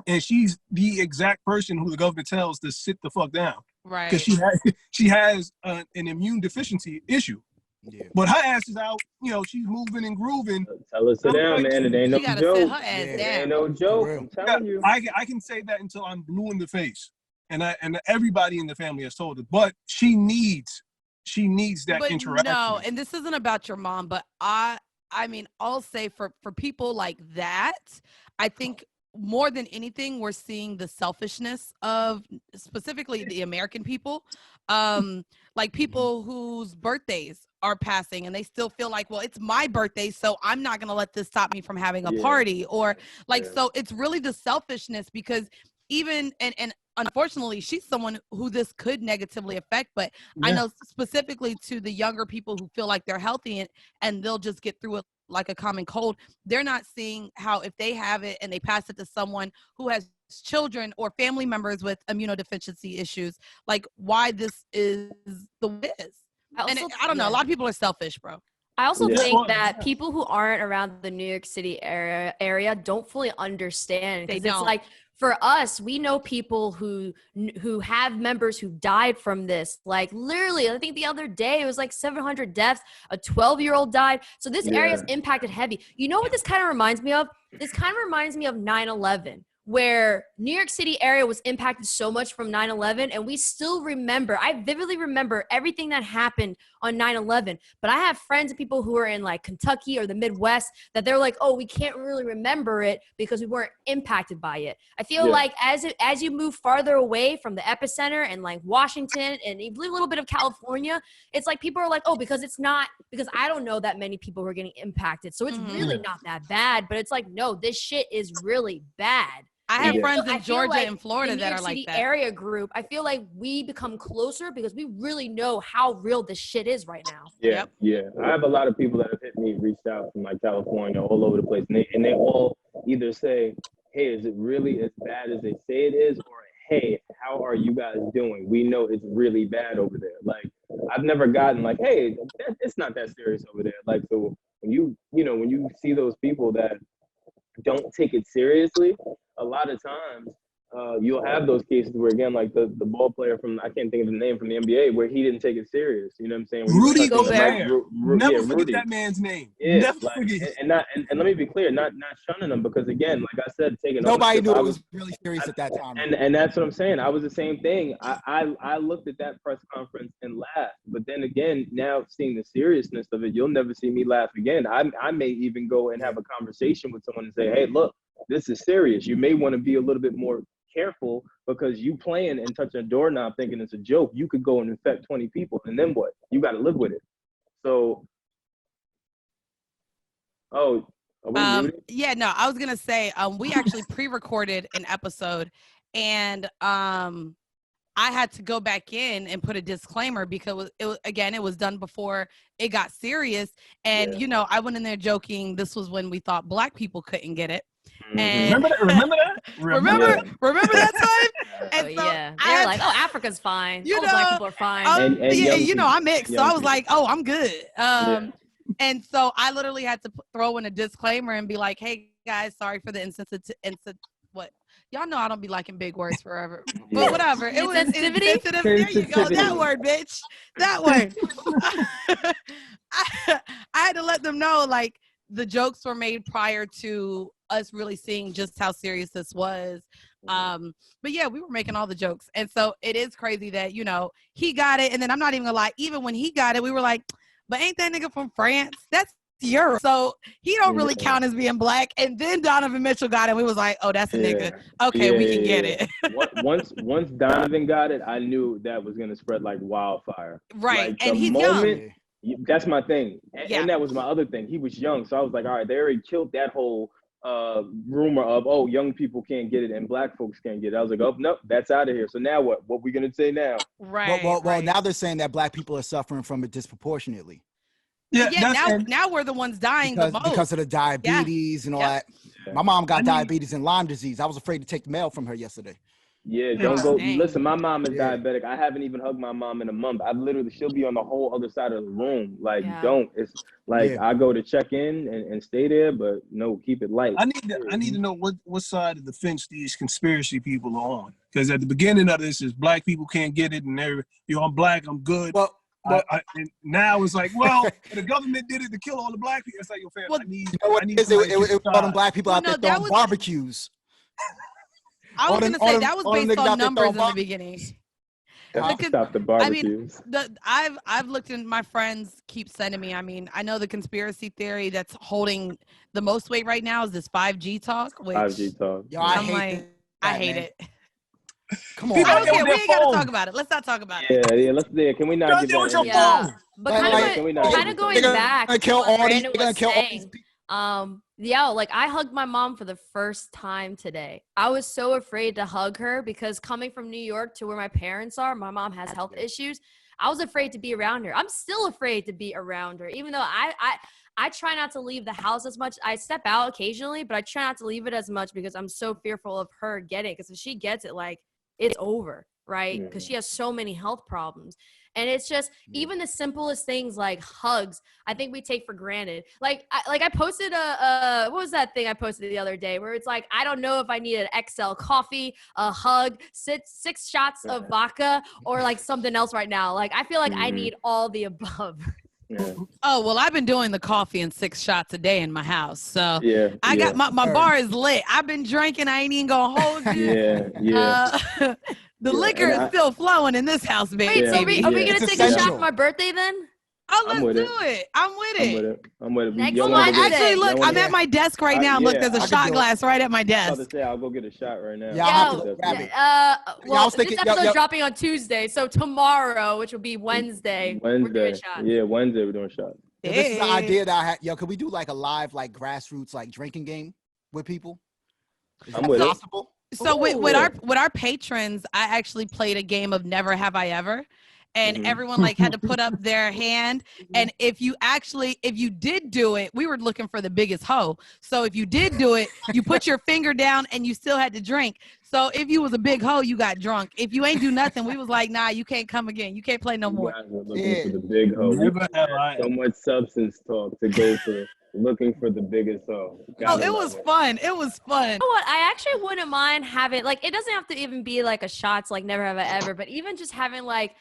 and she's the exact person who the government tells to sit the fuck down, right? Because she has an immune deficiency issue. Yeah. But her ass is out, you know, she's moving and grooving. Tell her sit down, man. It ain't no joke. Sit her ass down. It ain't no joke. I'm telling you. I can say that until I'm blue in the face. And everybody in the family has told her. But she needs that interaction. No, and this isn't about your mom, but I mean, I'll say for people like that, I think more than anything, we're seeing the selfishness of specifically the American people. Like people whose birthdays are passing and they still feel like, well, it's my birthday, so I'm not going to let this stop me from having a party, or like, so it's really the selfishness, because even, and unfortunately, she's someone who this could negatively affect, but I know specifically to the younger people who feel like they're healthy and they'll just get through it like a common cold. They're not seeing how if they have it and they pass it to someone who has children or family members with immunodeficiency issues, like why this is the way it is. I don't know. A lot of people are selfish, bro. I also think that people who aren't around the New York City area don't fully understand. Because it's like, for us, we know people who have members who died from this. Like, literally, I think the other day it was like 700 deaths. A 12-year-old died. So this area is impacted heavy. You know what this kind of reminds me of? This kind of reminds me of 9/11. Where New York City area was impacted so much from 9/11, and we still remember, I vividly remember everything that happened on 9/11, but I have friends and people who are in like Kentucky or the Midwest that they're like, oh, we can't really remember it because we weren't impacted by it. I feel like as you move farther away from the epicenter and like Washington and even a little bit of California, it's like people are like, oh, because I don't know that many people who are getting impacted. So it's really not that bad, but it's like, no, this shit is really bad. I have friends in Georgia and Florida that are like that. The area group, I feel like we become closer because we really know how real this shit is right now. Yeah. I have a lot of people that have hit me, reached out from like California, all over the place, and they all either say, hey, is it really as bad as they say it is? Or, hey, how are you guys doing? We know it's really bad over there. Like, I've never gotten like, hey, it's not that serious over there. Like, so when you see those people that don't take it seriously, a lot of times you'll have those cases where, again, like the ball player from, I can't think of the name, from the NBA, where he didn't take it serious. You know what I'm saying? Rudy Gobert. Never forget that man's name. Yeah, never like, forget. And let me be clear, not shunning him, because again, like I said, nobody knew it was really serious at that time. And that's what I'm saying. I was the same thing. I looked at that press conference and laughed, but then again, now seeing the seriousness of it, you'll never see me laugh again. I may even go and have a conversation with someone and say, hey, look, this is serious. You may want to be a little bit more careful, because you playing and touching a doorknob thinking it's a joke, you could go and infect 20 people, and then what? You got to live with it. So, I was gonna say we actually pre-recorded an episode, and I had to go back in and put a disclaimer because it was done before it got serious, and I went in there joking. This was when we thought Black people couldn't get it. And remember that? Remember that time? And Oh, so yeah. I They're had like, to- oh, Africa's fine. You All black know, people are fine. And yeah, young you know, people. I'm mixed. So Young I was people. like, oh, I'm good. Yeah. And so I literally had to throw in a disclaimer and be like, hey guys, sorry for the what? Y'all know I don't be liking big words forever, but Yeah. whatever. It was Insensitivity? insensitive. There you go. That Sensitivity. word, bitch. That word. I had to let them know, like, the jokes were made prior to us really seeing just how serious this was. But yeah, we were making all the jokes. And so it is crazy that, you know, he got it. And then I'm not even gonna lie, even when he got it, we were like, but ain't that nigga from France? That's Europe. So he don't really count as being black. And then Donovan Mitchell got it. We was like, oh, that's a nigga. Okay, we can get it. Once Donovan got it, I knew that was gonna spread like wildfire. Right. Like, And the he's moment, young. that's my thing. Yeah. And that was my other thing. He was young. So I was like, all right, they already killed that whole rumor of, oh, young people can't get it and black folks can't get it. I was like, oh, nope, that's out of here. So now what? What we gonna say now? Right. Well, right. now they're saying that black people are suffering from it disproportionately. Yeah, now we're the ones dying the most. Because of the diabetes and all that. My mom got diabetes and Lyme disease. I was afraid to take the mail from her yesterday. Yeah, don't go. Dang. Listen, my mom is diabetic. I haven't even hugged my mom in a month. She'll be on the whole other side of the room. Like, don't. It's like I go to check in and stay there, but no, keep it light. I need to know what side of the fence these conspiracy people are on. Because at the beginning of this is black people can't get it, and I'm black, I'm good. Well, and now it's like, well, the government did it to kill all the black people. It's like, yo, fam, well, I need. It was all them black people out there throwing barbecues. I was going to say that was based on numbers in the beginning. Stop the barbecues. I mean, I've looked in, my friends keep sending me. I mean, I know the conspiracy theory that's holding the most weight right now is this 5G talk. 5G talk. Yo, I hate it. Come on. I don't care. We ain't got to talk about it. Let's not talk about it. Yeah. Let's. Yeah, can we not get that? Yeah. But kind of going back to what Brandon was saying. Like I hugged my mom for the first time today. I was so afraid to hug her because coming from New York to where my parents are, my mom has health issues. I was afraid to be around her. I'm still afraid to be around her, even though I try not to leave the house as much. I step out occasionally, but I try not to leave it as much because I'm so fearful of her getting it. Because if she gets it, like, it's over, right? Because she has so many health problems. And it's just even the simplest things like hugs, I think we take for granted. Like I posted what was that thing I posted the other day where it's like, I don't know if I need an XL coffee, a hug, 6 shots of vodka, or like something else right now. Like, I feel like I need all the above. Yeah. Oh, well, I've been doing the coffee and 6 shots a day in my house. So I got my bar is lit. I've been drinking. I ain't even gonna hold you. Yeah. The liquor is still flowing in this house, baby. Wait, so are we gonna take a shot for my birthday then? Oh, let's do it. I'm with it. Next Well, actually, look, I'm at my desk right now. Look, there's a shot glass right at my I desk. was about to say, I'll go get a shot right now. Yeah, I'll have to grab it. Well, I was thinking, this episode's dropping on Tuesday, so tomorrow, which will be Wednesday, we're doing shots. Yeah, Wednesday we're doing shots. This is the idea that I had. Yo, could we do like a live, like grassroots, like drinking game with people? Is that possible? So with our patrons, I actually played a game of Never Have I Ever. And everyone like had to put up their hand. And if you did do it, we were looking for the biggest hoe. So if you did do it, you put your finger down and you still had to drink. So if you was a big hoe, you got drunk. If you ain't do nothing, we was like, nah, you can't come again. You can't play no more. We're looking for the big hoe. So much substance talk to go to looking for the biggest hoe. It was fun. It was fun. You know what? I actually wouldn't mind having, like, it doesn't have to even be like a shots like Never Have I Ever, but even just having like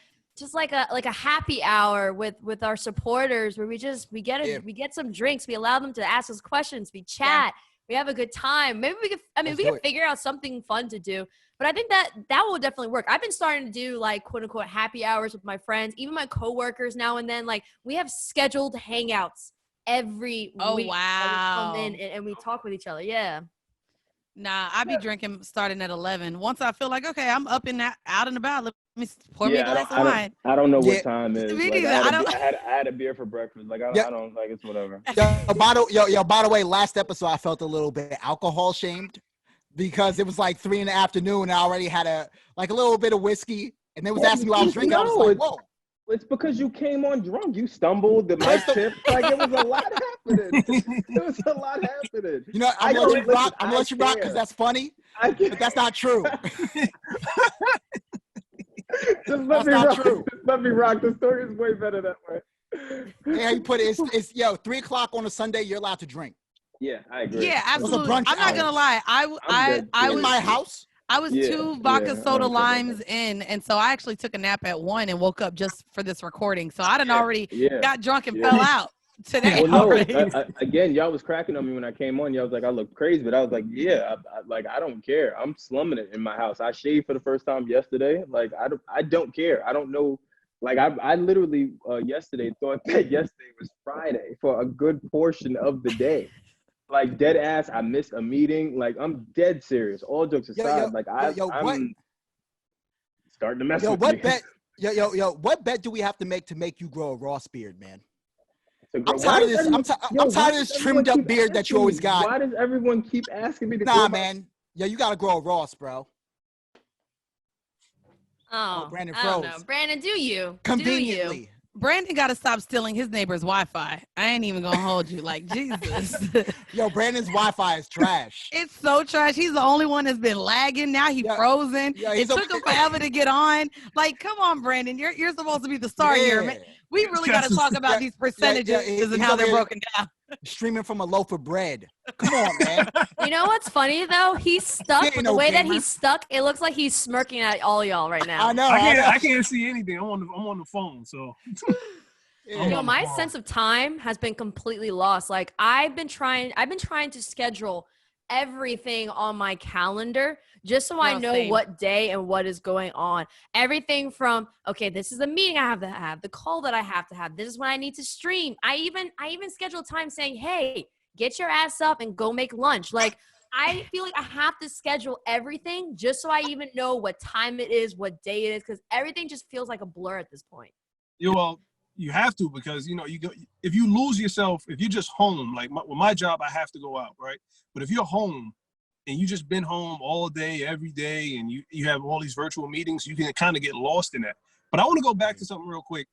a happy hour with our supporters where we get some drinks, we allow them to ask us questions, we chat, we have a good time. Maybe we can figure out something fun to do. But I think that will definitely work. I've been starting to do like quote unquote happy hours with my friends, even my coworkers now and then. Like, we have scheduled hangouts every week. Wow. We come in and we talk with each other. Yeah. Nah, I be drinking starting at 11. Once I feel like, okay, I'm up and out and about, let me pour me a glass of wine. I don't know what time it is. Me like, neither. I had a beer for breakfast. Like, I don't, like, it's whatever. By the way, last episode I felt a little bit alcohol shamed because it was like 3 p.m. and I already had a little bit of whiskey, and they was asking me what I was drinking. I was like, whoa. It's because you came on drunk. You stumbled. The mic tipped. Like, it was a lot happening. It was a lot happening. You know, I'm gonna let you rock because that's funny. But that's not true. Just let me rock. Just let me rock. The story is way better that way. Yeah, you put it. It's 3:00 on a Sunday. You're allowed to drink. Yeah, I agree. Yeah, absolutely. brunch I'm not gonna lie. I In was my house. I was Yeah, 2 vodka yeah, soda okay. limes in, and so I actually took a nap at 1 and woke up just for this recording. So I done already got drunk and fell out today. Well, no, already. again, y'all was cracking on me when I came on. Y'all was like, I look crazy, but I was like, yeah, I don't care. I'm slumming it in my house. I shaved for the first time yesterday. Like, I don't care. I don't know. Like, I literally yesterday thought that yesterday was Friday for a good portion of the day. Like, dead ass, I missed a meeting. Like, I'm dead serious. All jokes aside, I'm starting to mess with what me. bet? What bet do we have to make you grow a Ross beard, man? I'm tired of this. I'm tired of this trimmed up beard that you always got. Why does everyone keep asking me to Nah, man. You gotta grow a Ross, bro. Oh, Brandon I don't froze. know. Brandon, do you? Conveniently. Do you? Brandon got to stop stealing his neighbor's Wi-Fi. I ain't even gonna hold you. Like, Jesus. Brandon's Wi-Fi is trash. It's so trash. He's the only one that's been lagging. Now he's frozen. It took him forever to get on. Like, come on, Brandon. You're supposed to be the star here, man. We really got to talk about these percentages and how they're broken down. Streaming from a loaf of bread. Come on, man. You know what's funny though? He's stuck. The way that he's stuck, it looks like he's smirking at all y'all right now. I know. I can't see anything. I'm on the phone, so. My sense of time has been completely lost. Like I've been trying to schedule everything on my calendar just so I know what day and what is going on. Everything from, okay, this is the meeting I have to have, the call that I have to have. This is when I need to stream. I even schedule time saying, hey, get your ass up and go make lunch. Like, I feel like I have to schedule everything just so I even know what time it is, what day it is, because everything just feels like a blur at this point. Well, you have to, because you go, if you lose yourself, if you're just home, like with my job, I have to go out, right? But if you're home and you just been home all day, every day, and you have all these virtual meetings, you can kind of get lost in that. But I want to go back to something real quick.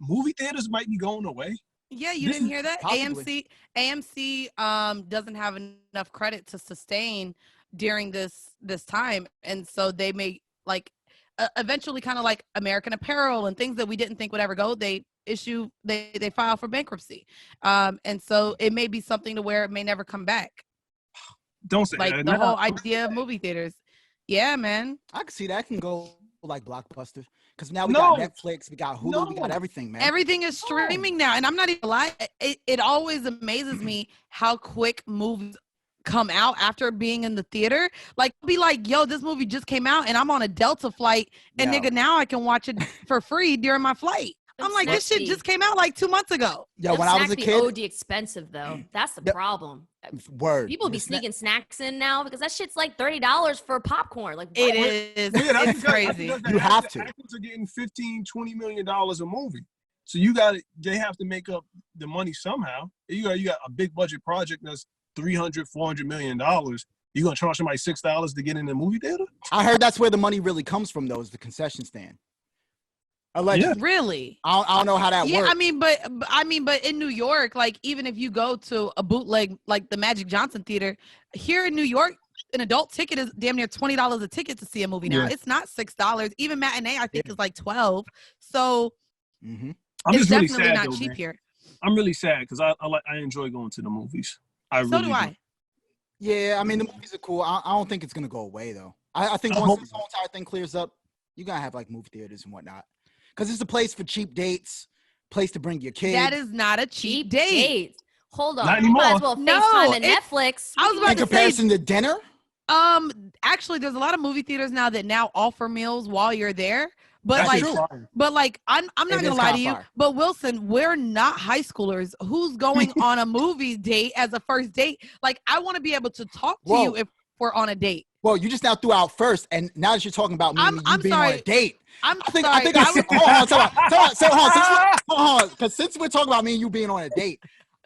Movie theaters might be going away. Yeah, you didn't hear that? Possibly. AMC doesn't have enough credit to sustain during this time, and so they may eventually, kind of like American Apparel and things that we didn't think would ever go, they file for bankruptcy, and so it may be something to where it may never come back. Don't say like that. The whole idea of movie theaters. Yeah, man. I can see that can go like Blockbuster, because now we got Netflix, we got Hulu, we got everything, man. Everything is streaming now, and I'm not even lying. It always amazes me how quick movies come out after being in the theater. Like, be like, yo, this movie just came out, and I'm on a Delta flight, and nigga, now I can watch it for free during my flight. I'm like, this shit just came out like 2 months ago. Yeah, when I was a kid, OD expensive though. That's the problem. Word. People be sneaking snacks in now because that shit's like $30 for popcorn. Like, it is. Yeah, it's crazy. You have to. Actors are getting $15-20 million a movie, so they have to make up the money somehow. You got a big budget project that's $300-400 million. You gonna charge somebody $6 to get in the movie theater? I heard that's where the money really comes from, though, is the concession stand. Allegedly. Yeah. Really? I don't know how that works. Yeah, I mean, but in New York, like, even if you go to a bootleg like the Magic Johnson Theater here in New York, an adult ticket is damn near $20 a ticket to see a movie now. Yeah. It's not $6. Even matinee, I think, is like $12. So I'm it's just really definitely sad, not though, cheap man. here. I'm really sad because I enjoy going to the movies. So do I. Yeah, I mean, the movies are cool. I don't think it's gonna go away though. I think once this whole entire thing clears up, you're gonna have like movie theaters and whatnot. Because it's a place for cheap dates, place to bring your kids. That is not a cheap date. Hold on. Not You might as anymore. well FaceTime and Netflix. I was about in comparison to dinner? Actually, there's a lot of movie theaters now that now offer meals while you're there. But That's like, true. but like, I'm not gonna lie to you. fire. But Wilson, we're not high schoolers. Who's going on a movie date as a first date? Like, I want to be able to talk to you if we're on a date. Well, you just now threw out first, and now that you're talking about me and you being on a date. I think hold on, because since we're talking about me and you being on a date,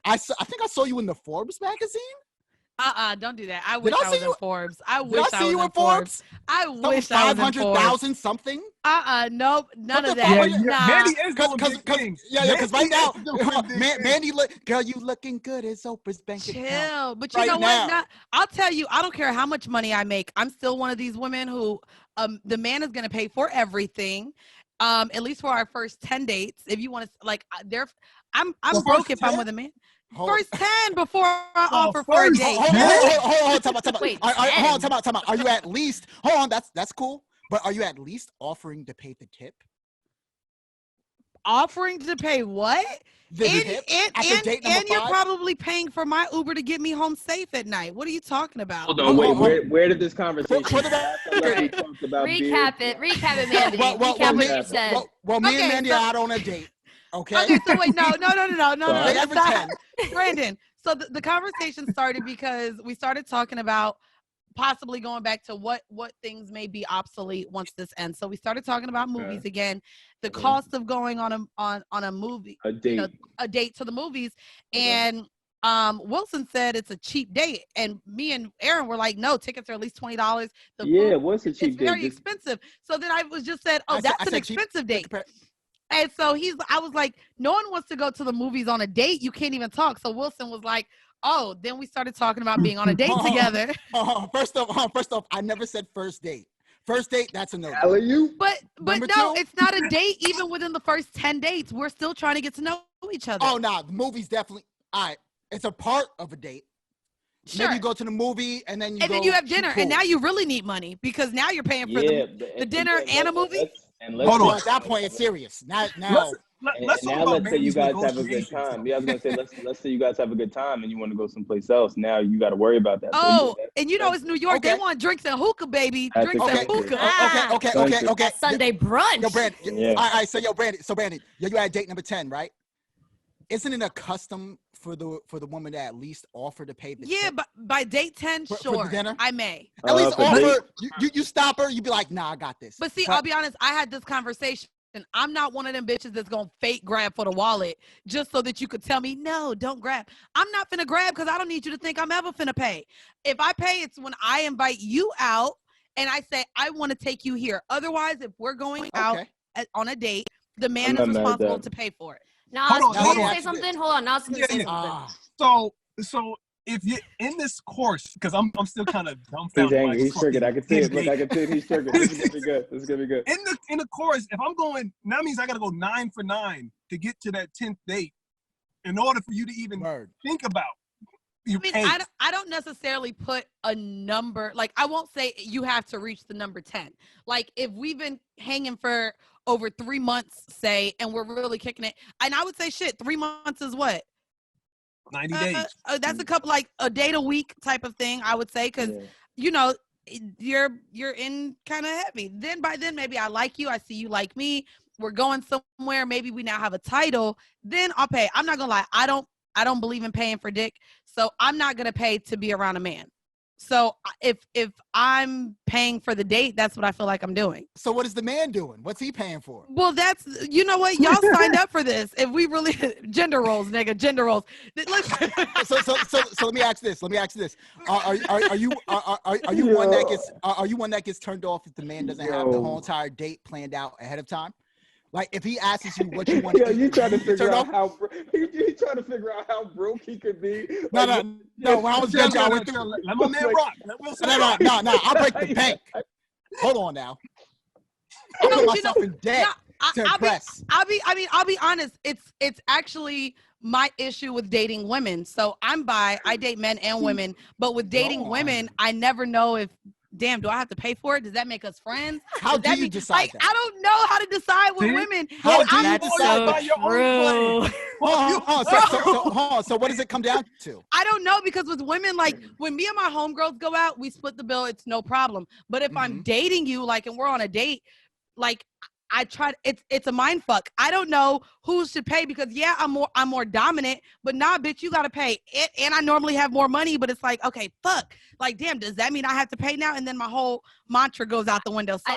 I think I saw you in the Forbes magazine. Don't do that. I Did wish I I see was in you- Forbes. I Did wish I see you was in Forbes? I Something wish I was in Forbes. 500,000 something? Nope, none of What the that. fuck? Yeah, Nah. Mandy is doing big Cause things. because right Mandy now, is doing big things. Mandy, girl, you looking good as Oprah's bank account. Chill. But you right know now. what? I'll tell you, I don't care how much money I make. I'm still one of these women who the man is going to pay for everything. At least for our first 10 dates. If you want to I'm The broke first if I'm 10? with a man. Hold- First 10 before I The offer for a first date. Hold on, time out. Wait, Hold on, 10? time out. Are you at least, hold on, that's cool. But are you at least offering to pay the tip? Offering to pay what? The tip after date number And you're 5? probably paying for my Uber to get me home safe at night. What are you talking about? Hold on, wait. Where did this conversation? For the start? I felt like we record- talked about Recap beer. it, Mandy. Well, Recap what me, you said. well, me Okay, and Mandy so- are out on a date. Okay. Okay, so wait, no. Date That's number not 10. Brandon. So the conversation started because we started talking about possibly going back to what things may be obsolete once this ends. So we started talking about movies again, the cost of going on a movie, A date. a date to the movies, and Wylson said it's a cheap date, and me and Erin were like, no, tickets are at least $20. Yeah, what's a cheap It's very date? expensive. So then I was just said, I that's said an cheap. expensive date. And so I was like, no one wants to go to the movies on a date. You can't even talk. So Wylson was like, oh, then we started talking about being on a date together. First off, I never said first date. First date, that's a no. Alley-oop? But Number no, 2? it's not a date. Even within the first 10 dates, we're still trying to get to know each other. Oh, nah, the movie's definitely, all right, it's a part of a date. Sure. Maybe you go to the movie and then then you have dinner, and now you really need money because now you're paying for the dinner and a movie. Hold on. At that point, it's serious. Now, Let's talk now about let's say you Mandy's guys have a good negotiations. time. Yeah, I was gonna say let's say you guys have a good time and you want to go someplace else. Now you got to worry about that. Oh, and you know it's New York. They Okay. want drinks and hookah, baby. That's Drinks and expensive. hookah. Okay. Sunday brunch. Yo, Brandon. Yeah. All right, so Brandon, you at date number 10, right? Isn't it a custom for the woman to at least offer to pay the Yeah, tip? but by date 10, For the sure, dinner? I may. At least for date- offer. You stop her. You be like, nah, I got this. But see, I'll be honest. I had this conversation. I'm not one of them bitches that's gonna fake grab for the wallet just so that you could tell me no, don't grab. I'm not finna grab because I don't need you to think I'm ever finna pay. If I pay, it's when I invite you out and I say I want to take you here. Otherwise, if we're going out on a date, the man is responsible to pay for it. Now, Hold on, can hold you on. say something? Hold on, now I was gonna say Yeah. something. So if you're in this course, because I'm still kind of He's dumbfounded. by angry. He's fucking triggered. I can see it. Look, date. I can see it. He's triggered. This is gonna be good. This is gonna be good. In the course, if I'm going, that means I got to go 9 for 9 to get to that 10th date in order for you to even think about. I mean, I don't necessarily put a number. Like, I won't say you have to reach the number 10. Like, if we've been hanging for over 3 months, say, and we're really kicking it, and I would say, shit, 3 months is what? 90 days. That's a couple, like a date a week type of thing, I would say, because, you know, you're in kind of heavy. Then by then, maybe I like you. I see you like me. We're going somewhere. Maybe we now have a title. Then I'll pay. I'm not going to lie. I don't believe in paying for dick. So I'm not going to pay to be around a man. So if I'm paying for the date, that's what I feel like I'm doing. So what is the man doing? What's he paying for? Well, that's, you know what? Y'all signed up for this. If we really, gender roles, nigga, gender roles. So let me ask this. Are you one that gets turned off if the man doesn't have the whole entire date planned out ahead of time? Like if he asks you what you want to eat, you trying to figure out how you trying to figure out how broke he could be. No. When I was judging, I went through. Let my man rock. No. I'll break the bank. Hold on now. I'll put myself in debt to impress. I'll be honest. It's actually my issue with dating women. So I'm bi. I date men and women, but with dating women, I never know if. Damn, do I have to pay for it? Does that make us friends? How do you decide like, that? I don't know how to decide with women. How do you That's decide so that? true. So what does it come down to? I don't know, because with women, like when me and my homegirls go out, we split the bill. It's no problem. But if I'm dating you, like, and we're on a date, like I try. It's a mind fuck. I don't know who should pay because I'm more dominant. But nah, bitch, you gotta pay. And I normally have more money, but it's like, okay, fuck. Like, damn, does that mean I have to pay now? And then my whole mantra goes out the window. So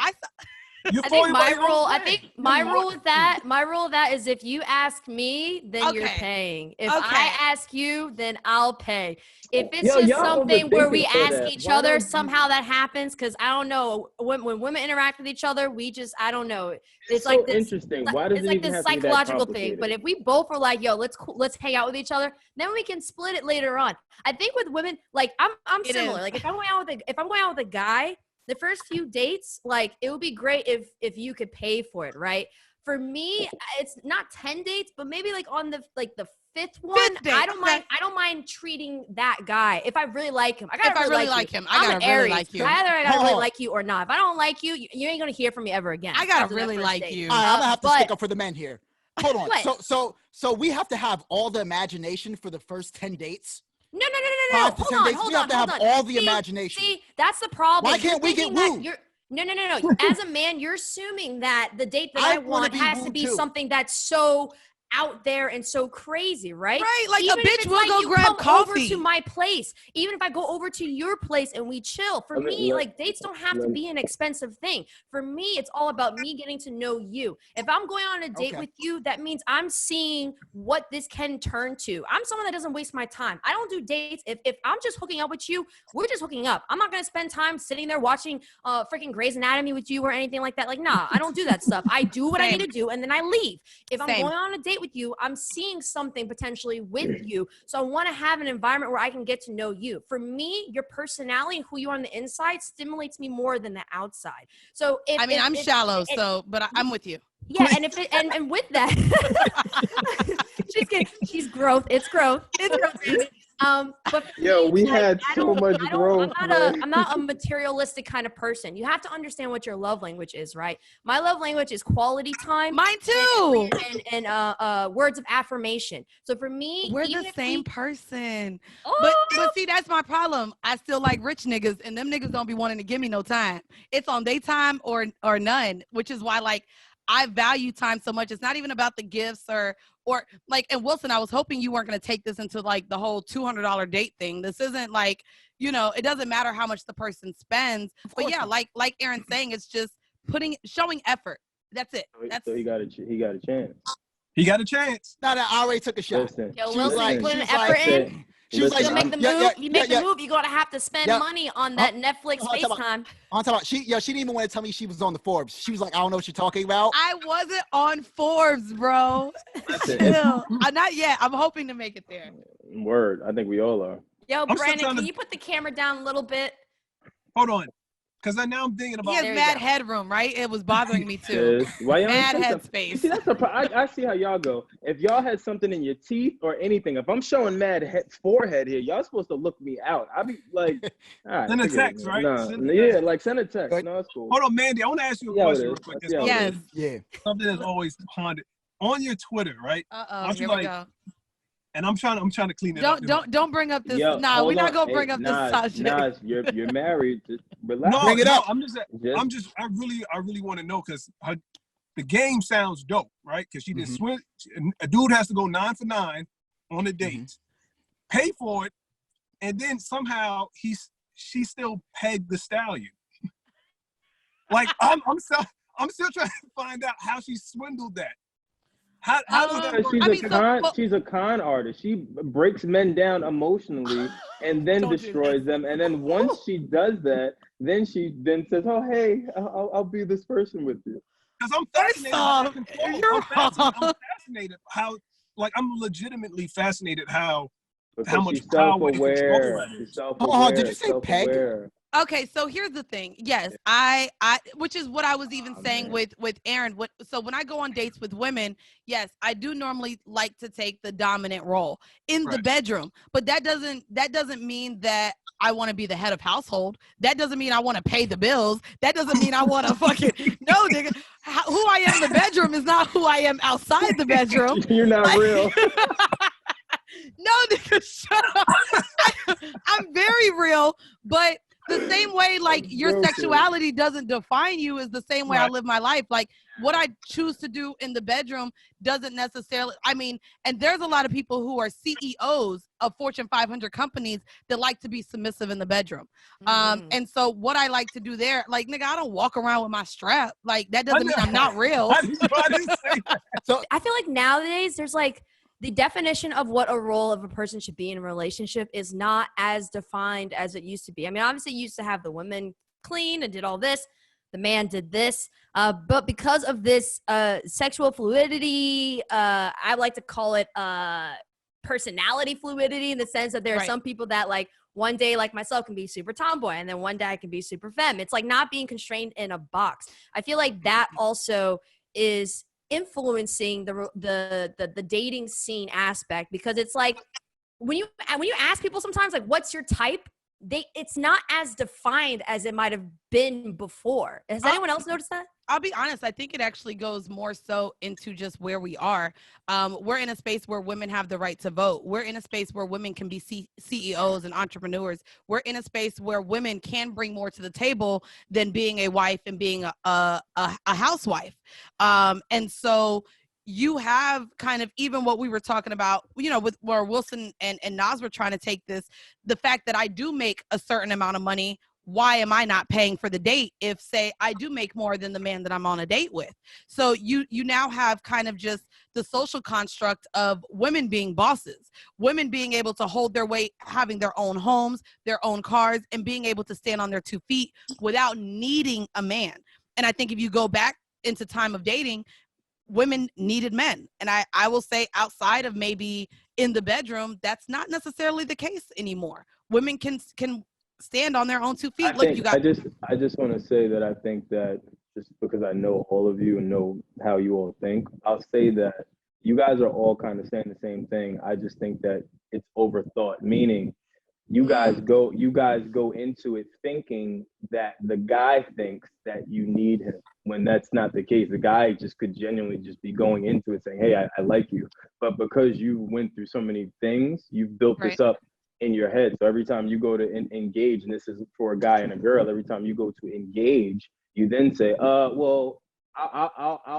I think my rule with that is if you ask me, then you're paying. If I ask you, then I'll pay. If it's just something where we ask each other, somehow that happens. Because I don't know, when women interact with each other, I don't know. It's like this interesting. Why does it's it like even this have to be that psychological thing. complicated? But if we both are like, yo, let's hang out with each other, then we can split it later on. I think with women, like I'm similar. Like if I'm going out with a guy, the first few dates, like it would be great if you could pay for it, right? For me, it's not 10 dates, but maybe like on the fifth one, I don't mind treating that guy if I really like him. I gotta really like him. I'm an Aries. Either I gotta really like you or not. If I don't like you, you ain't gonna hear from me ever again. I gotta really like you. All right, I'm gonna have to stick up for the men here. Hold on. So we have to have all the imagination for the first 10 dates. No. 5 to 10 dates. We have to have all the imagination. See, that's the problem. Why can't we get wooed? No. As a man, you're assuming that the date that I want has to be something that's so out there and so crazy, right? Right, like even a bitch will go grab come coffee over to my place. Even if I go over to your place and we chill. For me, like dates don't have to be an expensive thing. For me, it's all about me getting to know you. If I'm going on a date with you, that means I'm seeing what this can turn to. I'm someone that doesn't waste my time. I don't do dates. If I'm just hooking up with you, we're just hooking up. I'm not gonna spend time sitting there watching freaking Grey's Anatomy with you or anything like that. Like, nah, I don't do that stuff. I do what I need to do and then I leave. If I'm going on a date with you, I'm seeing something potentially with you. So I want to have an environment where I can get to know you. For me, your personality, who you are on the inside, stimulates me more than the outside. So I'm shallow, but I'm with you. Yeah, and with that, she's growth. It's growth. Baby. But yo, we had so much growth. I'm not a materialistic kind of person. You have to understand what your love language is, right? My love language is quality time. Mine too. And words of affirmation. So for me, we're the same person. But see, that's my problem. I still like rich niggas, and them niggas don't be wanting to give me no time. It's on their time or none, which is why like I value time so much. It's not even about the gifts or like, and Wylson, I was hoping you weren't going to take this into like the whole $200 date thing. This isn't like, it doesn't matter how much the person spends, but yeah, like Erin's saying, it's just showing effort. That's it. So he got a chance. He got a chance. No, I already took a shot. Listen, yo, Wylson, you put an effort in. She was like, you make the move. You make the move. You're gonna have to spend money on that Netflix FaceTime. On top of she didn't even want to tell me she was on the Forbes. She was like, I don't know what you're talking about. I wasn't on Forbes, bro. Still, not yet. I'm hoping to make it there. Word, I think we all are. Yo, Brandon, can you put the camera down a little bit? Hold on. Because now I'm thinking about. He has mad headroom, right? It was bothering me too. Mad headspace. See, that's I see how y'all go. If y'all had something in your teeth or anything, if I'm showing mad forehead here, y'all supposed to look me out. I'd be like, all right. Send a text, right? Like send a text. No, that's cool. Hold on, Mandii. I want to ask you a question real quick. Yes. Yeah. Something that's always pondered on your Twitter, right? Here we go. And I'm trying to clean it up. Don't bring up this. We're not gonna bring up this subject. You're married. Just relax. Bring it up. I really want to know because the game sounds dope, right? Because she just switch. A dude has to go 9 for 9 on a date, pay for it, and then somehow she still pegged the stallion. Like I'm still trying to find out how she swindled that. How does that work? She's a con artist. She breaks men down emotionally and then destroys them. And then once she does that, then she says, "Oh, hey, I'll be this person with you." Because I'm fascinated. I'm fascinated how, like, I'm legitimately fascinated how much power and control that is. Did you say peg? Okay, so here's the thing. Yes, I which is what I was even saying with Erin. So when I go on dates with women, yes, I do normally like to take the dominant role in the bedroom. But that doesn't mean that I want to be the head of household. That doesn't mean I want to pay the bills. That doesn't mean I want to fucking no, nigga. Who I am in the bedroom is not who I am outside the bedroom. You're not real. No, nigga, shut up. I'm very real, but the same way, like, your sexuality doesn't define you is the same way I live my life. Like, what I choose to do in the bedroom doesn't necessarily, I mean, and there's a lot of people who are CEOs of Fortune 500 companies that like to be submissive in the bedroom. And so what I like to do there, like, nigga, I don't walk around with my strap. Like, that doesn't mean I'm not real. I didn't say that. So I feel like nowadays there's like the definition of what a role of a person should be in a relationship is not as defined as it used to be. I mean, obviously you used to have the women clean and did all this. The man did this. But because of this sexual fluidity, I like to call it personality fluidity, in the sense that there are some people that, like, one day, like myself, can be super tomboy, and then one day I can be super femme. It's like not being constrained in a box. I feel like that also is influencing the dating scene aspect, because it's like when you ask people sometimes, like, what's your type, it's not as defined as it might have been before. Has anyone else noticed that? I'll be honest, I think it actually goes more so into just where we are. We're in a space where women have the right to vote. We're in a space where women can be CEOs and entrepreneurs. We're in a space where women can bring more to the table than being a wife and being a housewife. And so you have kind of, even what we were talking about, you know, with where Wylson and Nas were trying to take this, the fact that I do make a certain amount of money, why am I not paying for the date if, say, I do make more than the man that I'm on a date with? So you now have kind of just the social construct of women being bosses, women being able to hold their weight, having their own homes, their own cars, and being able to stand on their 2 feet without needing a man. And I think if you go back into time of dating, women needed men. And I will say, outside of maybe in the bedroom, that's not necessarily the case anymore. Women can stand on their own 2 feet. I just want to say that I think that, just because I know all of you and know how you all think, I'll say that you guys are all kind of saying the same thing. I just think that it's overthought, meaning you guys go into it thinking that the guy thinks that you need him, when that's not the case. The guy just could genuinely just be going into it saying, hey, I like you. But because you went through so many things, you've built this up in your head. So every time you go to engage, and this is for a guy and a girl, every time you go to engage, you then say, well,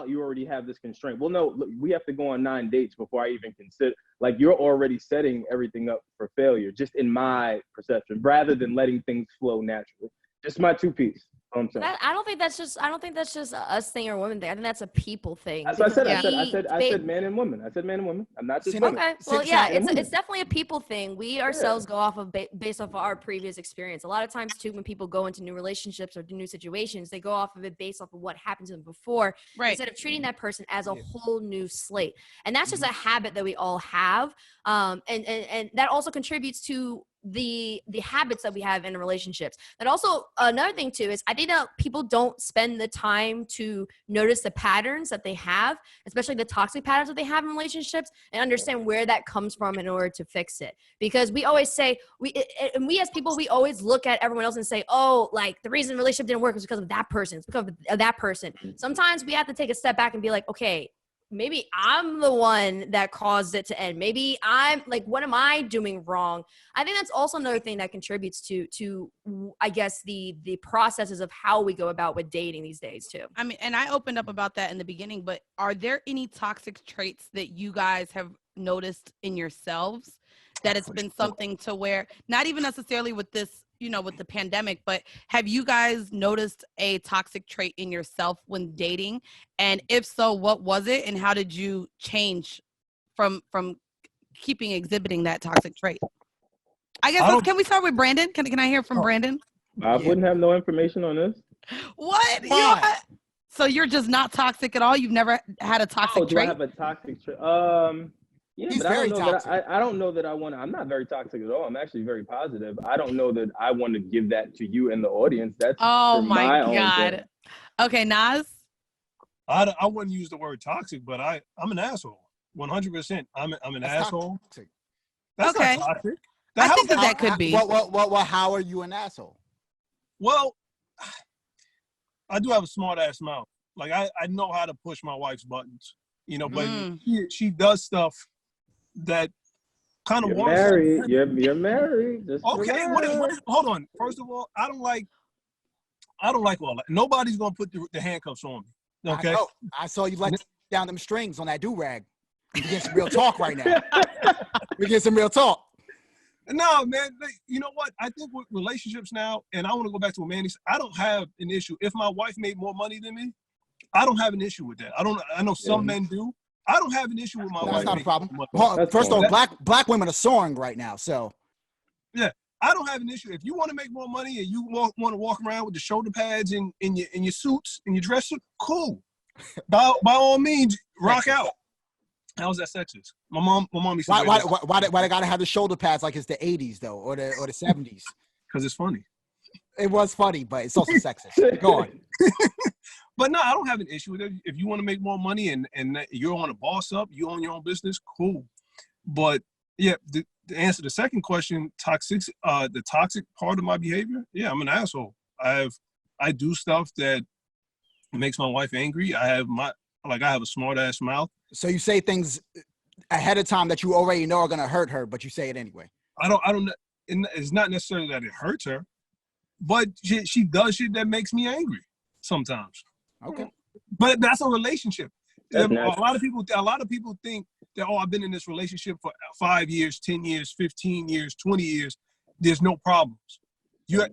you already have this constraint. Well, no, look, we have to go on 9 dates before I even consider. Like, you're already setting everything up for failure, just in my perception, rather than letting things flow naturally. Just my 2 piece. I don't think that's just a us thing or women thing. I think that's a people thing. That's what I said. I said man and woman. I said man and woman. I'm not just women. Okay. Well, yeah, it's definitely a people thing. We ourselves go off of based off of our previous experience. A lot of times too, when people go into new relationships or new situations, they go off of it based off of what happened to them before, instead of treating that person as a whole new slate. And that's just a habit that we all have. And that also contributes to the habits that we have in relationships. And also another thing too is, I think that people don't spend the time to notice the patterns that they have, especially the toxic patterns that they have in relationships, and understand where that comes from in order to fix it. Because we always say, we as people, we always look at everyone else and say, oh, like, the reason the relationship didn't work is because of that person. It's because of that person. Sometimes we have to take a step back and be like, okay, maybe I'm the one that caused it to end. Maybe I'm like, what am I doing wrong? I think that's also another thing that contributes to I guess the processes of how we go about with dating these days too. I mean, and I opened up about that in the beginning, but are there any toxic traits that you guys have noticed in yourselves that it's been something to where, not even necessarily with this, you know, with the pandemic, but have you guys noticed a toxic trait in yourself when dating? And if so, what was it, and how did you change from exhibiting that toxic trait? I guess can we start with Brandon? Can I hear from Brandon? I wouldn't have no information on this. What? So you're just not toxic at all? You've never had a toxic trait? Do I have a toxic trait? Yeah, He's but very toxic. I don't know that I want to. I'm not very toxic at all. I'm actually very positive. I don't know that I want to give that to you and the audience. That's my God. Okay, Nas? I wouldn't use the word toxic, but I'm an asshole. 100%. I'm an asshole. Toxic. That's not toxic. I think that could be. Well, how are you an asshole? Well, I do have a smart ass mouth. Like, I know how to push my wife's buttons, you know, but she does stuff that kind of You're want married. something. You're married. Just Okay, hold on. First of all, I don't like all that. Nobody's gonna put the handcuffs on me. Okay. I know. I saw you let down them strings on that do-rag. We get some real talk right now. We get some real talk. No, man. You know what? I think with relationships now, and I want to go back to what Mandy said. I don't have an issue. If my wife made more money than me, I don't have an issue with that. I know some men do. I don't have an issue with my wife. That's not a problem. Money. First of all, black women are soaring right now. So yeah, I don't have an issue. If you want to make more money and you want to walk around with the shoulder pads in your suits and your dress suit, cool. By all means, rock out. How's that sexist? My mom used to why they gotta have the shoulder pads like it's the 80s though, or the 70s? Because it's funny. It was funny, but it's also sexist. Go on. But no, I don't have an issue with it. If you want to make more money and you're on a boss up, you own your own business, cool. But yeah, to answer the second question, the toxic part of my behavior, yeah, I'm an asshole. I do stuff that makes my wife angry. I have a smart ass mouth. So you say things ahead of time that you already know are gonna hurt her, but you say it anyway. I don't. It's not necessarily that it hurts her, but she does shit that makes me angry sometimes. Okay. But that's a relationship. That's a lot of people think that, I've been in this relationship for 5 years, 10 years, 15 years, 20 years. There's no problems.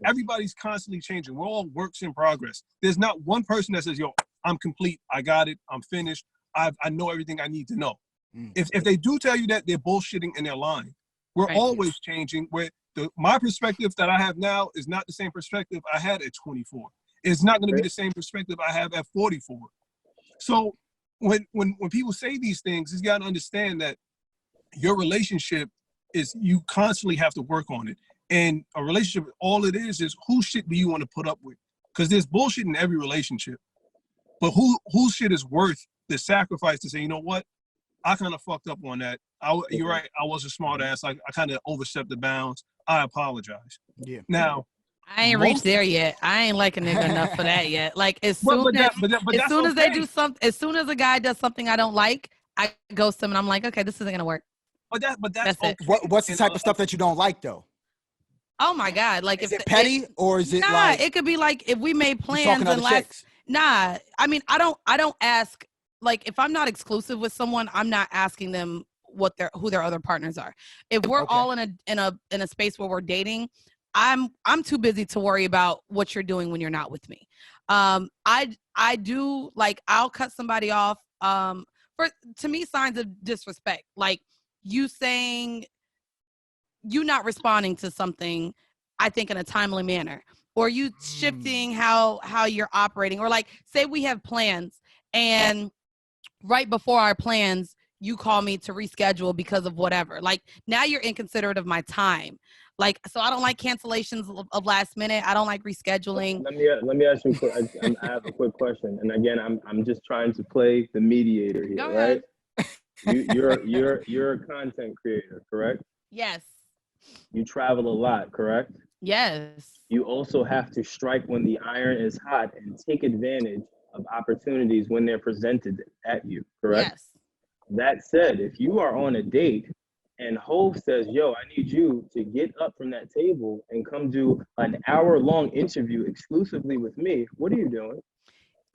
Everybody's constantly changing. We're all works in progress. There's not one person that says, yo, I'm complete. I got it. I'm finished. I know everything I need to know. If they do tell you that, they're bullshitting and they're lying. We're always changing. My perspective that I have now is not the same perspective I had at 24. It's not going to be the same perspective I have at 44. So when people say these things, you got to understand that your relationship is, you constantly have to work on it. And a relationship, all it is whose shit do you want to put up with? Because there's bullshit in every relationship. But whose shit is worth the sacrifice to say, you know what? I kind of fucked up on that. You're right. I was a smart ass. I kind of overstepped the bounds. I apologize. Yeah. Now, I ain't reached there yet. I ain't like a nigga enough for that yet. Like as soon as they do something, as soon as a guy does something I don't like, I ghost him and I'm like, okay, this isn't gonna work. But that's okay. What's the type of stuff that you don't like though? Oh my God! Like, is it petty or is it like? It could be like if we made plans and Nah, I mean, I don't ask. Like, if I'm not exclusive with someone, I'm not asking them who their other partners are. If we're all in a space where we're dating, I'm too busy to worry about what you're doing when you're not with me. I do, like, I'll cut somebody off. To me, signs of disrespect, like you saying, you not responding to something, I think in a timely manner, or you shifting how you're operating, or like, say we have plans and right before our plans, you call me to reschedule because of whatever. Like, now you're inconsiderate of my time. Like, so I don't like cancellations of last minute. I don't like rescheduling. Let me ask you. I have a quick question, and again, I'm just trying to play the mediator here, Go right? ahead. You're a content creator, correct? Yes. You travel a lot, correct? Yes. You also have to strike when the iron is hot and take advantage of opportunities when they're presented at you, correct? Yes. That said, if you are on a date and Hov says, yo, I need you to get up from that table and come do an hour-long interview exclusively with me, what are you doing?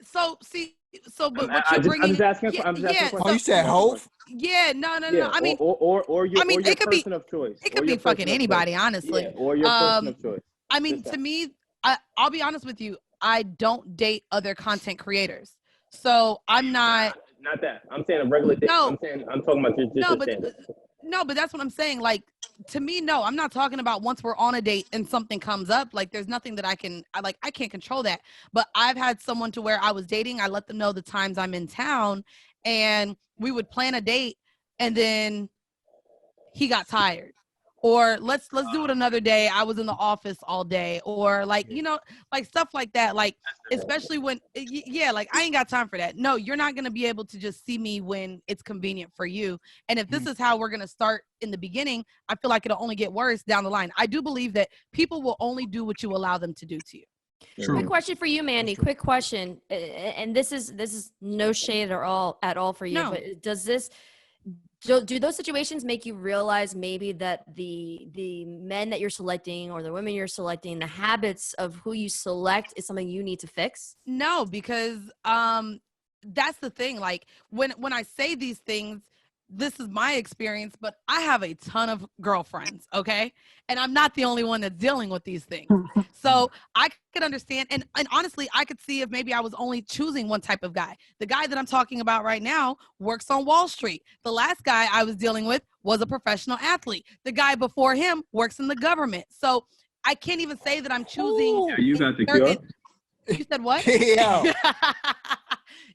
So, see, but what you're bringing... I'm just asking a question. Oh, you said Hov? Yeah, no. I mean... Or your person of choice. It could be fucking anybody, honestly. Yeah, or your person of choice. I mean, to me, I'll be honest with you, I don't date other content creators. So I'm not that. I'm saying a regular date. No. I'm talking about just No, but that's what I'm saying. Like, to me, no, I'm not talking about once we're on a date and something comes up. Like, there's nothing that I can't control that. But I've had someone to where I was dating. I let them know the times I'm in town and we would plan a date and then he got tired. Or let's do it another day. I was in the office all day, or like, like stuff like that. Like, especially when, like, I ain't got time for that. No, you're not going to be able to just see me when it's convenient for you. And if this is how we're going to start in the beginning, I feel like it'll only get worse down the line. I do believe that people will only do what you allow them to do to you. True. Quick question for you, Mandii. Quick question. And this is no shade at all for you, No. but do those situations make you realize maybe that the men that you're selecting or the women you're selecting, the habits of who you select is something you need to fix? No, because that's the thing. Like when I say these things, this is my experience, but I have a ton of girlfriends, okay? And I'm not the only one that's dealing with these things. So I could understand, and honestly, I could see if maybe I was only choosing one type of guy. The guy that I'm talking about right now works on Wall Street. The last guy I was dealing with was a professional athlete. The guy before him works in the government. So I can't even say that I'm choosing. Yeah, you got the cure. You said what? Yo.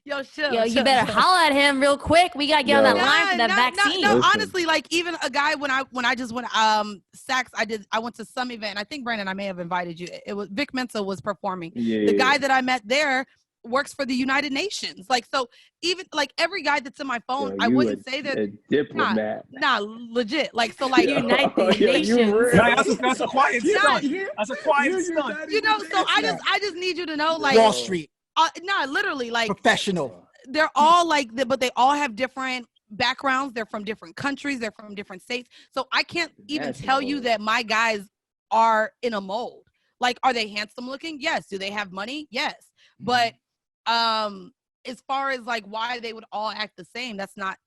Yo, chill. Yo, you better holler at him real quick. We gotta get on that line for that vaccine. No, Listen. honestly, like even a guy when I just went Saks, I went to some event. I think Brandon, I may have invited you. It was Vic Mensa was performing. Yeah, The guy that I met there works for the United Nations. Like, so even like every guy that's in my phone, Yo, I you wouldn't say that. a diplomat. Nah, legit. Like, so like Unite the Yo, you nations. real. Nah, that's a quiet stunt. That's a quiet stunt. you know, so I just need you to know, like, Wall Street, nah, literally, like professional. they're all like, but they all have different backgrounds. They're from different countries. They're from different states. So I can't even That's tell you cool. that my guys are in a mold. Like, are they handsome looking? Yes. Do they have money? Yes. But as far as like why they would all act the same, that's not,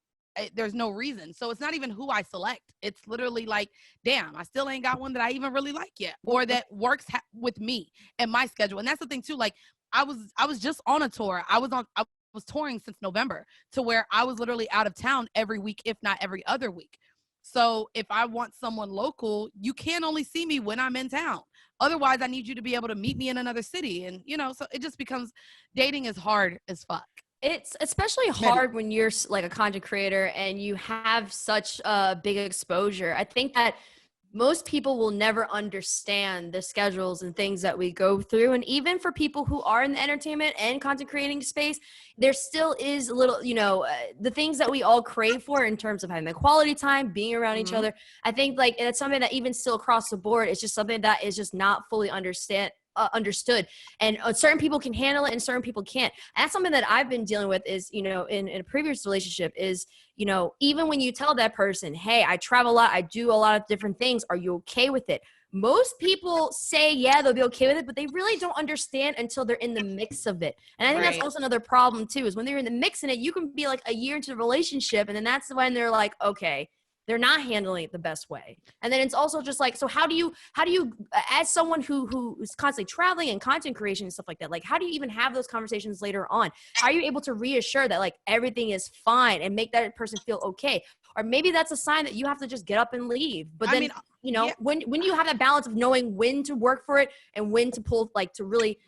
there's no reason. So it's not even who I select. It's literally like, damn, I still ain't got one that I even really like yet, or that works with me and my schedule. And that's the thing too. Like I was just on a tour. I was touring since November, to where I was literally out of town every week, if not every other week. So if I want someone local, you can only see me when I'm in town. Otherwise, I need you to be able to meet me in another city. And, you know, so it just becomes, dating is hard as fuck. It's especially hard when you're like a content creator and you have such a big exposure. I think that most people will never understand the schedules and things that we go through. And even for people who are in the entertainment and content creating space, there still is a little, the things that we all crave for in terms of having the quality time, being around each other. I think like it's something that even still across the board, it's just something that is just not fully understood. And certain people can handle it and certain people can't. And that's something that I've been dealing with is, in a previous relationship is, even when you tell that person, hey, I travel a lot, I do a lot of different things, are you okay with it? Most people say, yeah, they'll be okay with it, but they really don't understand until they're in the mix of it. And I think that's also another problem too, is when they're in the mix in it, you can be like a year into the relationship, and then that's when they're like, okay, they're not handling it the best way. And then it's also just like, so how do you as someone who is constantly traveling and content creation and stuff like that, like how do you even have those conversations later on? How are you able to reassure that like everything is fine and make that person feel okay? Or maybe that's a sign that you have to just get up and leave. But then, when you have that balance of knowing when to work for it and when to pull, like to really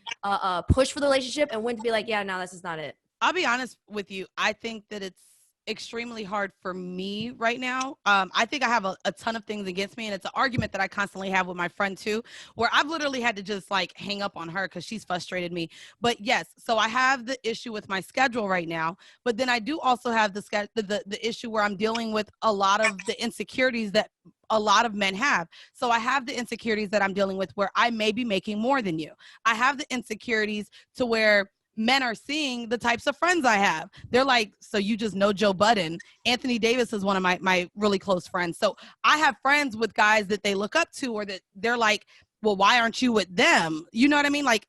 push for the relationship, and when to be like, yeah, no, this is not it. I'll be honest with you. I think that it's extremely hard for me right now. I think I have a ton of things against me, and it's an argument that I constantly have with my friend too, where I've literally had to just like hang up on her because she's frustrated me. But yes, so I have the issue with my schedule right now, but then I do also have the issue where I'm dealing with a lot of the insecurities that a lot of men have. So I have the insecurities that I'm dealing with where I may be making more than you. I have the insecurities to where men are seeing the types of friends I have. They're like, so you just know Joe Budden. Anthony Davis is one of my really close friends. So I have friends with guys that they look up to, or that they're like, well, why aren't you with them? You know what I mean? Like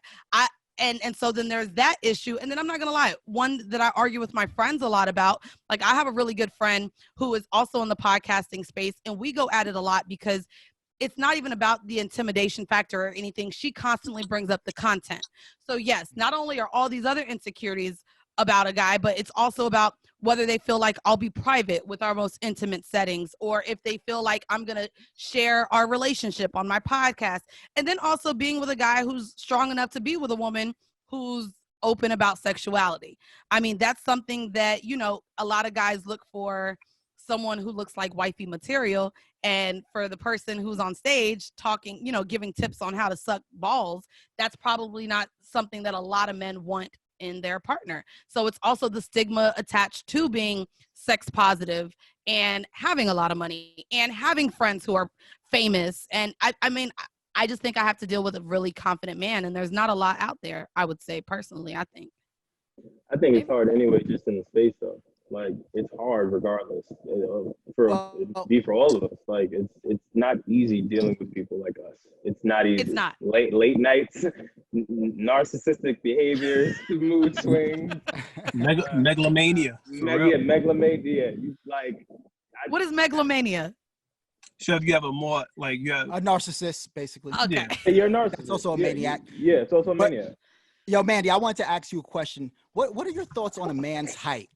and so then there's that issue. And then I'm not going to lie, one that I argue with my friends a lot about, like I have a really good friend who is also in the podcasting space, and we go at it a lot because it's not even about the intimidation factor or anything. She constantly brings up the content. So yes, not only are all these other insecurities about a guy, but it's also about whether they feel like I'll be private with our most intimate settings, or if they feel like I'm going to share our relationship on my podcast. And then also being with a guy who's strong enough to be with a woman who's open about sexuality. I mean, that's something that, a lot of guys look for someone who looks like wifey material. And for the person who's on stage talking, giving tips on how to suck balls, that's probably not something that a lot of men want in their partner. So it's also the stigma attached to being sex positive and having a lot of money and having friends who are famous. And I just think I have to deal with a really confident man, and there's not a lot out there, I would say personally, I think. I think it's hard anyway, just in the space though. Like, it's hard regardless. For Well, be for all of us. Like, it's not easy dealing with people like us. It's not easy. It's not. Late nights, narcissistic behaviors, mood swings, Megalomania. For real. megalomania. You like. What is megalomania? So if you have a more like you have a narcissist, basically. Okay. Yeah, you're a narcissist. That's also a maniac. Yeah, it's also a But- maniac. Yo, Mandii, I wanted to ask you a question. What are your thoughts on a man's height?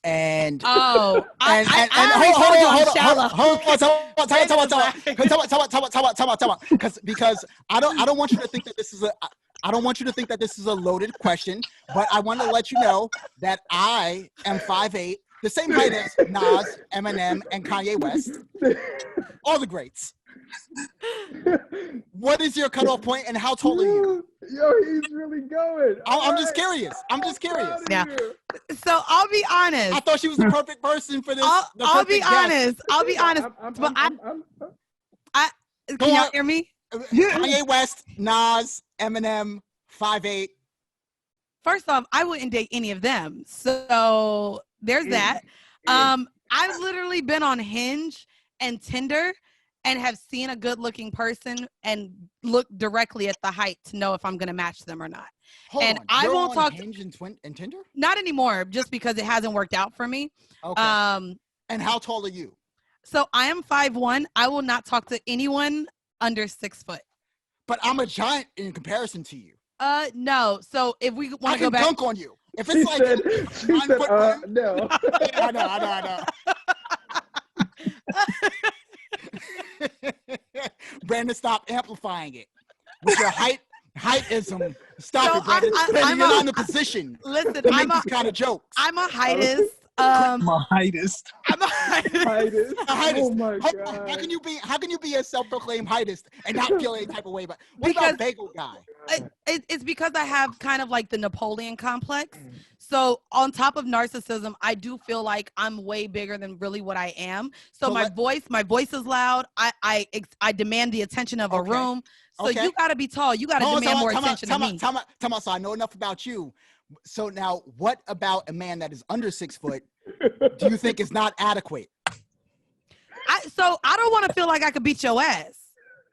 And Oh, I because I don't want you to think that this is a loaded question, but I want to let you know that I am 5'8", the same height as Nas, Eminem, and Kanye West, all the greats. What is your cutoff point, and how tall are you? Yo, he's really going. I'm just curious. Yeah. So I'll be honest. I thought she was the perfect person for this. I'll be honest. But can y'all hear me? Kanye West, Nas, Eminem, 5'8". First off, I wouldn't date any of them. So there's that. I've literally been on Hinge and Tinder and have seen a good looking person and look directly at the height to know if I'm going to match them or not. Hold And on. I You're won't on talk- Hinge and Tinder? Not anymore, just because it hasn't worked out for me. Okay. And how tall are you? So I am 5'1". I will not talk to anyone under 6 foot. But I'm a giant in comparison to you. No. So if we want I to go can back, dunk on you. If She it's like said, no. I know. Brandon, stop amplifying it with your heightism. Stop So it, Brandon. I'm You're a- not in a position listen, to make I'm these kind of jokes. a heightist. my heightist. I'm a heightist. A heightist. Oh my How god. can you be a self-proclaimed heightist and not feel any type of way? But what about bagel guy? It's because I have kind of like the Napoleon complex. So on top of narcissism, I do feel like I'm way bigger than really what I am. So my voice is loud. I demand the attention of a Okay. room. So Okay. you got to be tall. You got to demand more attention than me. Time out. So I know enough about you. So now, what about a man that is under 6 foot? Do you think is not adequate? So I don't want to feel like I could beat your ass.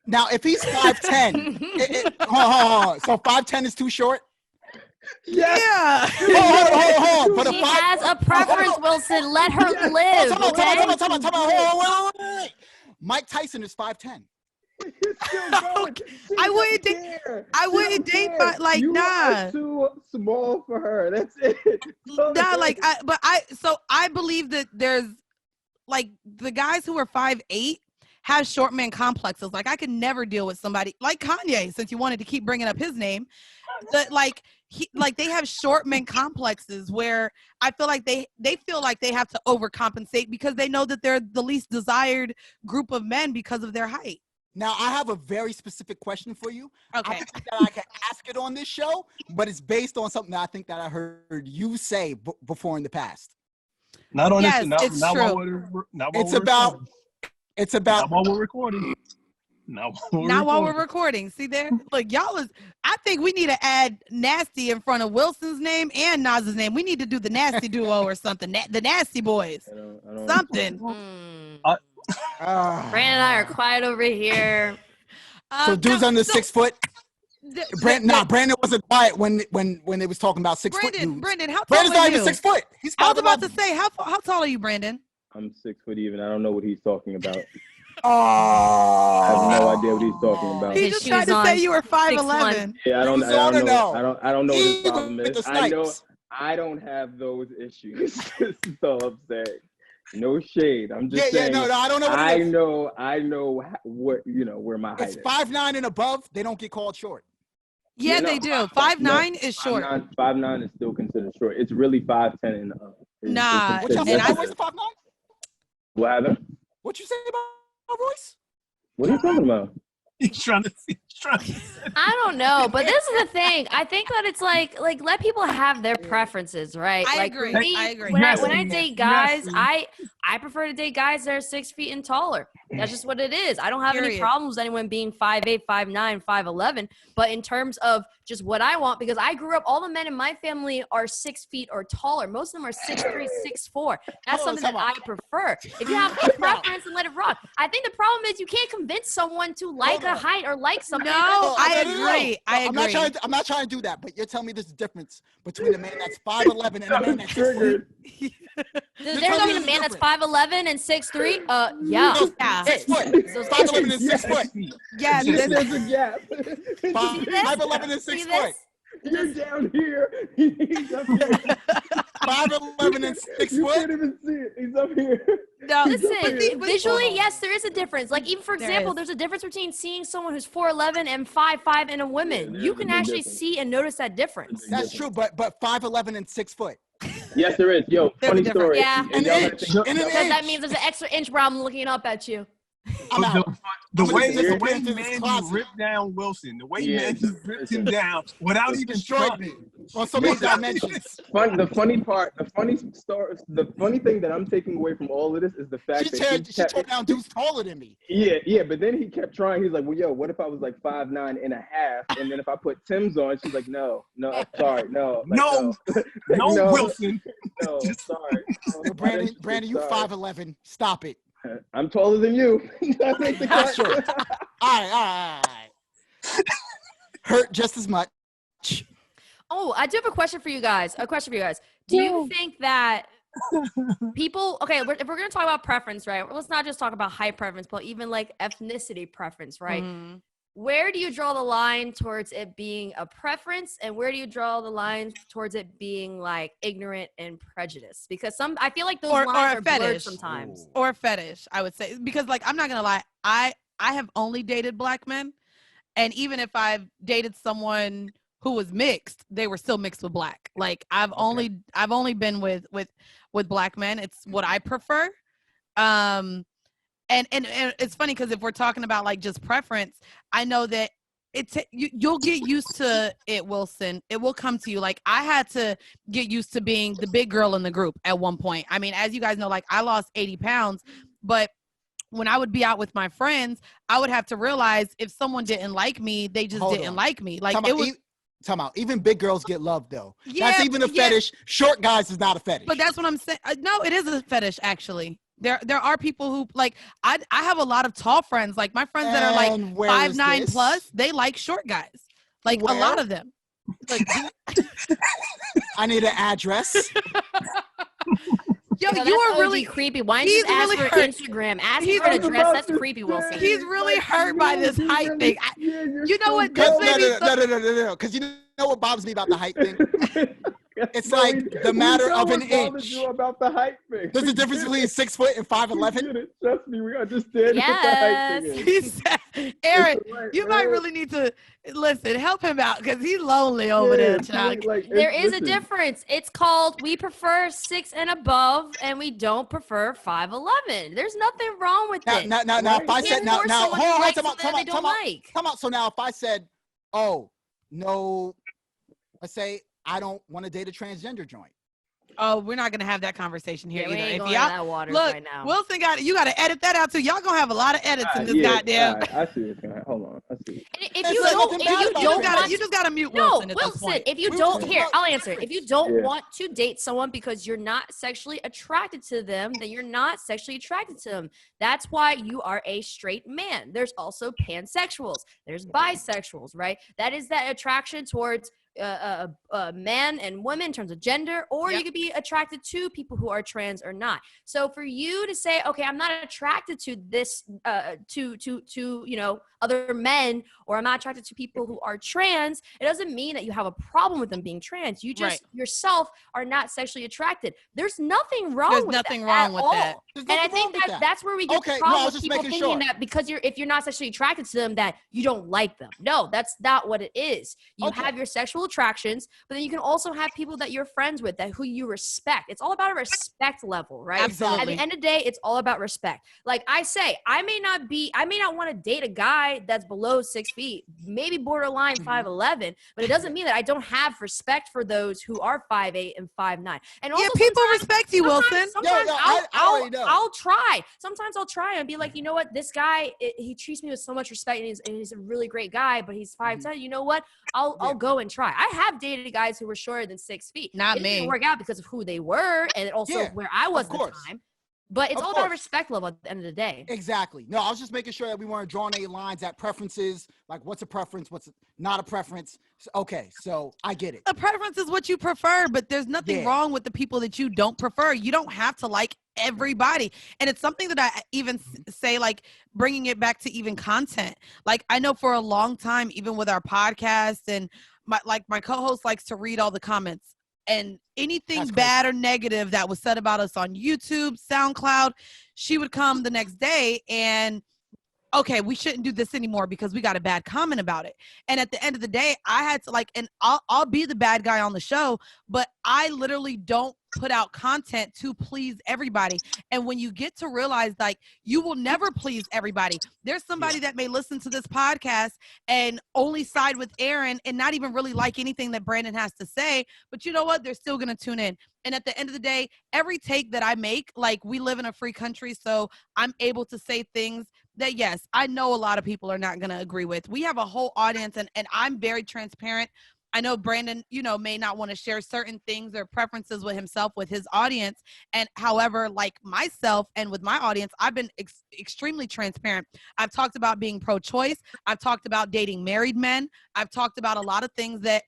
Now, if he's 5'10", hold on. So 5'10" is too short. Yeah. Hold on. But She has a preference, Wilson. Let her live, okay? Time out. Wait. Mike Tyson is 5'10". I wouldn't date but like you nah. Are too small for her. That's it. Nah, like I believe that there's like the guys who are 5'8" have short man complexes. Like I could never deal with somebody like Kanye, since you wanted to keep bringing up his name. That they have short men complexes where I feel like they feel like they have to overcompensate because they know that they're the least desired group of men because of their height. Now, I have a very specific question for you. Okay. I think that I can ask it on this show, but it's based on something that I think that I heard you say before in the past. Not on Yes, this. Not, it's not true. while we're It's about not while we're recording. Not While we're recording. See there? Look, I think we need to add Nasty in front of Wilson's name and Nas's name. We need to do the Nasty duo or something. The Nasty Boys. I don't Something. Brandon and I are quiet over here. so dudes under 6 foot. Brandon wasn't quiet when they was talking about 6 foot dudes. Brandon, how tall Brandon's are not you? even 6 foot. He's I was about to 5'11". say, how tall are you, Brandon? I'm 6 foot even. I don't know what he's talking about. Oh, I have no idea what he's talking about. He His just shoes tried to on say you were 5'11". 6'1". Yeah, I He don't was on or know. no? I don't know what his Even problem with is. the I know snipes. I don't have those issues. That's all I'm saying. No shade. I'm just saying. No, I don't know what I it is. know what where my height It's is. 5'9" and above. They don't get called short. Yeah, they do. 5'9" is short. 5'9" is still considered short. It's really 5'10" and up. Nah, What y'all say and about I- Royce the 5'9"? What happened? What you say about Royce? What are you talking about? He's trying to. I don't know, but this is the thing. I think that it's like let people have their preferences, right? I like agree. for me, I agree. When I Yes, date guys, yes. I prefer to date guys that are 6 feet and taller. That's just what it is. I don't have any Period. problems with anyone being 5'8", 5'9", 5'11", but in terms of just what I want, because I grew up, all the men in my family are 6 feet or taller. Most of them are 6'3", 6'4". That's something that I prefer. If you have a preference, then let it rock. I think the problem is you can't convince someone to like a height or like something. No, I agree. I agree. I'm not trying to do that, but you're telling me there's a difference between a man that's 5'11" and a man that's 6 feet. There's gonna be a man that's 5'11" and 6'3". Yeah. No, 6 foot. 5'11" and 6 foot. Yeah, There's a gap. 5'11" and 6 foot. You're down here. He's up here. 5'11" and 6 You foot. can't even see it. He's up here. No, Listen, visually, yes, there is a difference. Like, even for example, is. there's a difference between seeing someone who's 4'11" and 5'5" in a woman. You can actually see and notice that difference. That's true, but 5'11" and 6 foot. Yes, there is. Yo, funny story. Yeah. An inch. Y'all In an Because that inch. means there's an extra inch where I'm looking up at you. I'm out. The I'm way gonna disappear into this Mandy closet. ripped down Wylson, the way Yeah, Mandy ripped him down without even Destroyed me on so many dimensions. The funny part, the funny story, the funny thing that I'm taking away from all of this is the fact that She tore down dudes taller than me. Yeah, but then he kept trying. He's like, well, yo, what if I was like 5'9" and a half? And then if I put Tim's on, she's like, no, sorry, no. Like, no, no, Wylson. No, sorry. Brandon, you 5'11". Stop it. I'm taller than you. That makes the That's cut. true. All right. Hurt just as much. Oh, I do have a question for you guys. Do you think that people, okay, if we're going to talk about preference, right? Let's not just talk about height preference, but even like ethnicity preference, right? Mhm. Where do you draw the line towards it being a preference, and where do you draw the line towards it being like ignorant and prejudice? Because I feel like those lines are blurred fetish. sometimes. Or fetish, I would say, because like I'm not gonna lie, I have only dated black men, and even if I've dated someone who was mixed, they were still mixed with black. Like I've only been with black men. It's what I prefer. And it's funny because if we're talking about like just preference, I know that you'll get used to it, Wylson. It will come to you. Like I had to get used to being the big girl in the group at one point. I mean, as you guys know, like I lost 80 pounds, but when I would be out with my friends, I would have to realize if someone didn't like me, they just didn't like me. Like it was. Time out. Even big girls get love though. Yeah, that's even a fetish. Short guys is not a fetish. But that's what I'm saying. No, it is a fetish actually. There are people who like I have a lot of tall friends, like my friends that are like 5'9" plus, they like short guys. Like a lot of them. Like, I need an address. Yo, No, you are OG really creepy. Why don't you he's just ask really for hurt. Instagram? Ask He's for an about address. That's to creepy, say, Wylson. He's really hurt by this height thing. You know what? No, This no. Because you know what bothers me about the height thing? It's like the matter of an inch. You about the height thing. There's a difference between 6 foot and 5'11". Trust me, we understand what the height thing is. He said, Aaron, Right, you might right. really need to listen, help him out because he's lonely over there, child. There is a difference. It's called we prefer 6 and above, and we don't prefer 5'11". There's nothing wrong with it. Now, if I said, now, hold on, come out. So now if I said, oh, no, let's say I don't want to date a transgender joint. Oh, we're not gonna have that conversation here Yeah, we either. ain't If going y'all to that water look, right now. Wilson you got to edit that out too. Y'all gonna have a lot of edits in this goddamn. I see it. Hold on. I see it. And if you just gotta mute no, Wilson at this Wilson, point. if you don't, here, I'll answer it. If you don't Yeah. want to date someone because you're not sexually attracted to them, then you're not sexually attracted to them. That's why you are a straight man. There's also pansexuals. There's bisexuals, right? That is that attraction towards men and women in terms of gender, or you could be attracted to people who are trans or not. So for you to say, okay, I'm not attracted to this, to other men, or I'm not attracted to people who are trans, it doesn't mean that you have a problem with them being trans. You just yourself are not sexually attracted. There's nothing wrong. There's with nothing that wrong at with all. that. And I think that's where we get the problem with people thinking that because if you're not sexually attracted to them, that you don't like them. No, that's not what it is. You have your sexual attractions, but then you can also have people that you're friends with who you respect. It's all about a respect level, right? Absolutely. At the end of the day, it's all about respect. Like I say, I may not want to date a guy that's below 6 feet, maybe borderline 5'11", but it doesn't mean that I don't have respect for those who are 5'8" and 5'9". And also people respect you, Wilson. Sometimes I already know. I'll try. Sometimes I'll try and be like, you know what, this guy, he treats me with so much respect, and he's a really great guy, but he's 5'10". You know what? I'll go and try. I have dated guys who were shorter than 6 feet. Not it me. didn't work out because of who they were and also where I was at the time. But it's all about respect level at the end of the day. Exactly. No, I was just making sure that we weren't drawing any lines at preferences, like what's a preference, what's not a preference. Okay, so I get it. A preference is what you prefer, but there's nothing wrong with the people that you don't prefer. You don't have to like everybody. And it's something that I even say, like bringing it back to even content. Like I know for a long time, even with our podcast and my co-host likes to read all the comments. And anything bad or negative that was said about us on YouTube, SoundCloud, she would come the next day and, okay, we shouldn't do this anymore because we got a bad comment about it. And at the end of the day, I had to and I'll be the bad guy on the show, but I literally don't put out content to please everybody. And when you get to realize like you will never please everybody, there's somebody that may listen to this podcast and only side with Erin and not even really like anything that Brandon has to say, but you know what, they're still going to tune in. And at the end of the day, every take that I make, like we live in a free country, so I'm able to say things that, yes, I know a lot of people are not going to agree with. We have a whole audience and I'm very transparent. I know Brandon, may not want to share certain things or preferences with himself, with his audience. And however, like myself and with my audience, I've been extremely transparent. I've talked about being pro-choice. I've talked about dating married men. I've talked about a lot of things that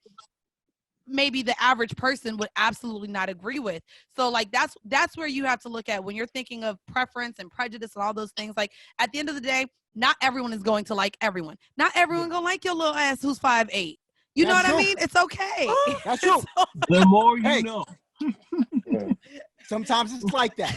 maybe the average person would absolutely not agree with. So like, that's where you have to look at when you're thinking of preference and prejudice and all those things. Like at the end of the day, not everyone is going to like everyone. Not everyone gonna like your little ass who's 5'8". You know what I mean? It's okay. That's true. The more you know. Sometimes it's like that.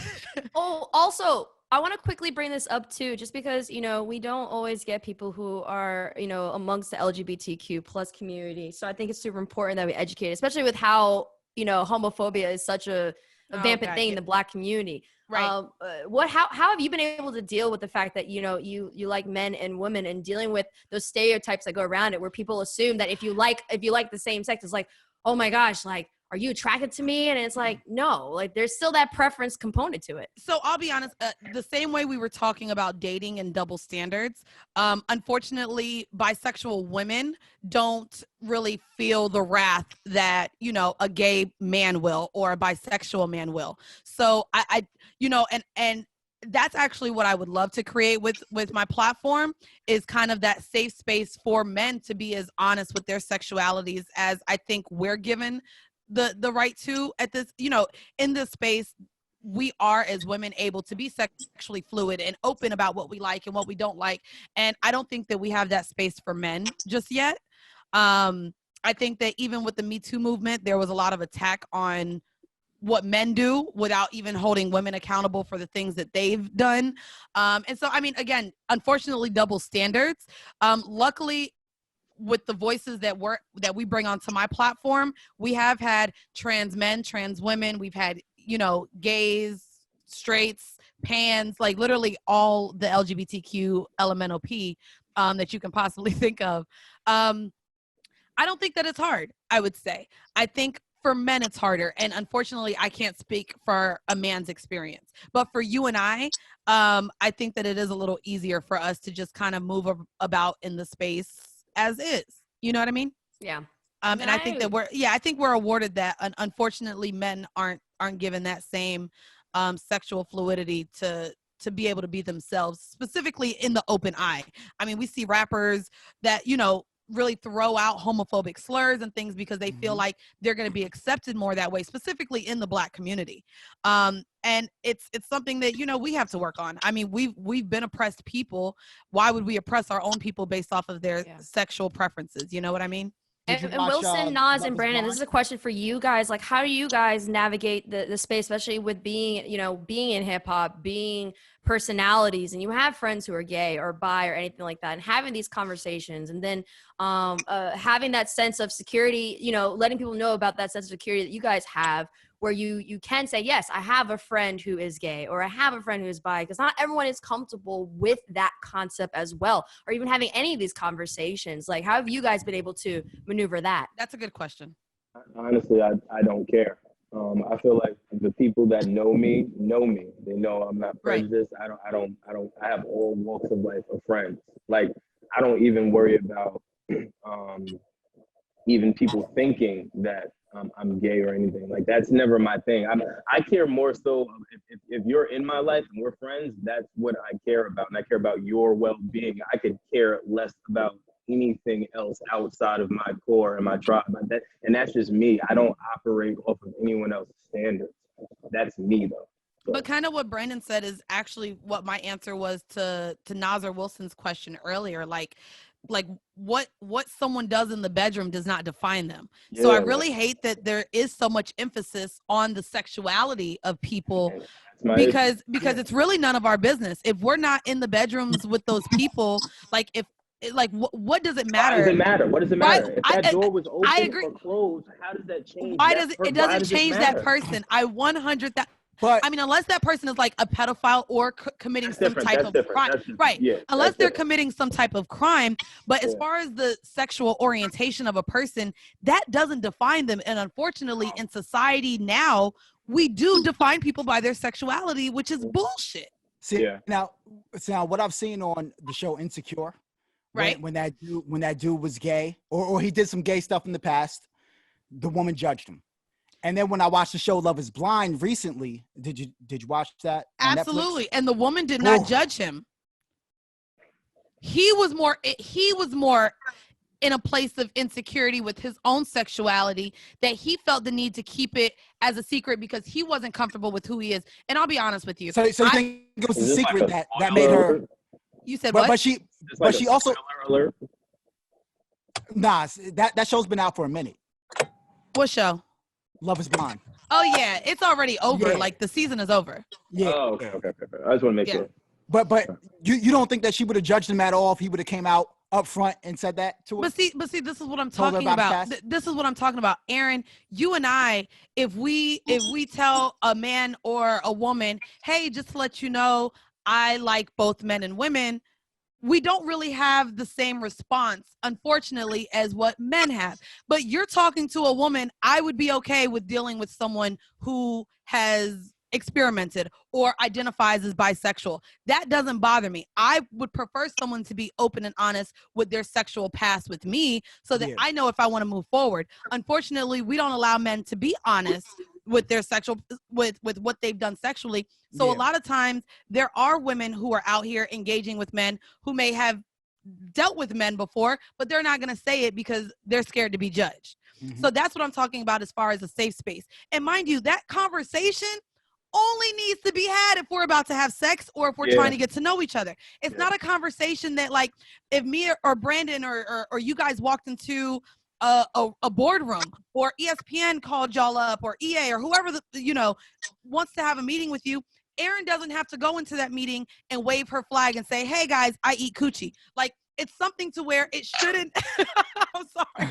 Oh, also, I want to quickly bring this up too, just because, we don't always get people who are, amongst the LGBTQ plus community. So I think it's super important that we educate, especially with how, homophobia is such a rampant thing in the Black community. Right. How have you been able to deal with the fact that, you like men and women and dealing with those stereotypes that go around it, where people assume that if you like the same sex, it's like, oh my gosh, like, are you attracted to me? And it's like, no, like there's still that preference component to it. So I'll be honest, the same way we were talking about dating and double standards, unfortunately, bisexual women don't really feel the wrath that, a gay man will or a bisexual man will. So I and that's actually what I would love to create with my platform, is kind of that safe space for men to be as honest with their sexualities as I think we're given the right to at this, in this space. We are, as women, able to be sexually fluid and open about what we like and what we don't like. And I don't think that we have that space for men just yet. I think that even with the Me Too movement, there was a lot of attack on what men do without even holding women accountable for the things that they've done. And so, I mean, again, unfortunately, double standards. Luckily, with the voices that we bring onto my platform, we have had trans men, trans women, we've had, gays, straights, pans, like literally all the LGBTQ elemental P that you can possibly think of. I don't think that it's hard, I would say. I think for men it's harder, and unfortunately I can't speak for a man's experience, but for you and I think that it is a little easier for us to just kind of move about in the space as is. You know what I mean? Yeah. And I think that we're awarded that. And unfortunately, men aren't given that same sexual fluidity to be able to be themselves, specifically in the open eye. I mean, we see rappers that, really throw out homophobic slurs and things because they feel like they're going to be accepted more that way, specifically in the Black community. And it's something that, we have to work on. I mean, we've been oppressed people. Why would we oppress our own people based off of their sexual preferences? You know what I mean? And Wylson, Nas, and Brandon, this is a question for you guys. Like, how do you guys navigate the space, especially with being in hip hop, being personalities, and you have friends who are gay or bi or anything like that, and having these conversations, and then having that sense of security, letting people know about that sense of security that you guys have, where you can say, yes, I have a friend who is gay, or I have a friend who is bi, because not everyone is comfortable with that concept as well, or even having any of these conversations. Like, how have you guys been able to maneuver that? That's a good question. Honestly, I don't care. I feel like the people that know me. They know I'm not Right. prejudiced. I have all walks of life of friends. Like, I don't even worry about even people thinking that I'm gay or anything. Like, that's never my thing. I care more so if you're in my life and we're friends, that's what I care about. And I care about your well-being. I could care less about anything else outside of my core and my tribe. And that's just me. I don't operate off of anyone else's standards. That's me, though. So. But kind of what Brandon said is actually what my answer was to Nazar Wilson's question earlier. Like what someone does in the bedroom does not define them. Yeah, So I really hate that there is so much emphasis on the sexuality of people because it's really none of our business. If we're not in the bedrooms with those people, like what does it matter? Why does it matter? What does it matter? If that door was open I agree. or closed, how does that change? Why does it doesn't change that person? I 100 But I mean, unless that person is like a pedophile or committing some type of crime, right? Yeah, unless they're committing some type of crime. But as far as the sexual orientation of a person, that doesn't define them. And unfortunately, in society now, we do define people by their sexuality, which is bullshit. see, now what I've seen on the show Insecure, Right. when that dude was gay or he did some gay stuff in the past, the woman judged him. And then when I watched the show Love Is Blind recently, did you watch that? Absolutely. And the woman did not judge him. He was more in a place of insecurity with his own sexuality that he felt the need to keep it as a secret because he wasn't comfortable with who he is. And I'll be honest with you. So you think it was the secret that made her? You said what? But she also that show's been out for a minute. What show? Love Is Blind. Oh yeah, it's already over. Yeah. Like the season is over. Yeah. Oh, okay. I just want to make sure. But you don't think that she would have judged him at all if he would have came out up front and said that to her? But see, this is what I'm talking about. This is what I'm talking about, Erin. You and I, if we tell a man or a woman, hey, just to let you know, I like both men and women, we don't really have the same response, unfortunately, as what men have. But you're talking to a woman, I would be okay with dealing with someone who has experimented or identifies as bisexual. That doesn't bother me. I would prefer someone to be open and honest with their sexual past with me so that I know if I want to move forward. Unfortunately, we don't allow men to be honest with their with what they've done sexually. So a lot of times there are women who are out here engaging with men who may have dealt with men before, but they're not going to say it because they're scared to be judged. Mm-hmm. So that's what I'm talking about as far as a safe space. And mind you, that conversation only needs to be had if we're about to have sex or if we're trying to get to know each other. It's not a conversation that, like, if me or Brandon or you guys walked into a boardroom or ESPN called y'all up or EA or whoever wants to have a meeting with you, Erin doesn't have to go into that meeting and wave her flag and say, hey guys, I eat coochie. Like, it's something to where it shouldn't. I'm sorry.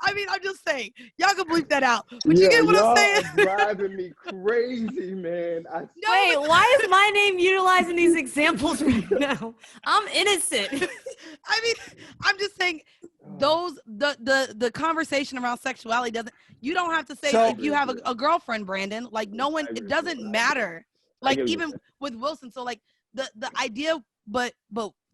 I mean, I'm just saying, y'all can bleep that out. But you get what I'm saying? Driving me crazy, man. Wait, why is my name utilizing these examples right now? I'm innocent. I mean, I'm just saying, the conversation around sexuality doesn't. You don't have to say if you have a girlfriend, Brandon. Like, no one. It doesn't matter. Like, even with Wylson. So like the idea, but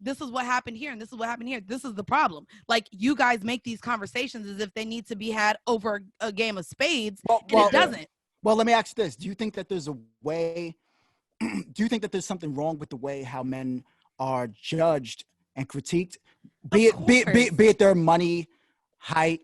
this is what happened here, and this is what happened here. This is the problem. Like, you guys make these conversations as if they need to be had over a game of spades, and it doesn't. Well, let me ask this: do you think that there's a way? Do you think that there's something wrong with the way how men are judged and critiqued, be it their money, height,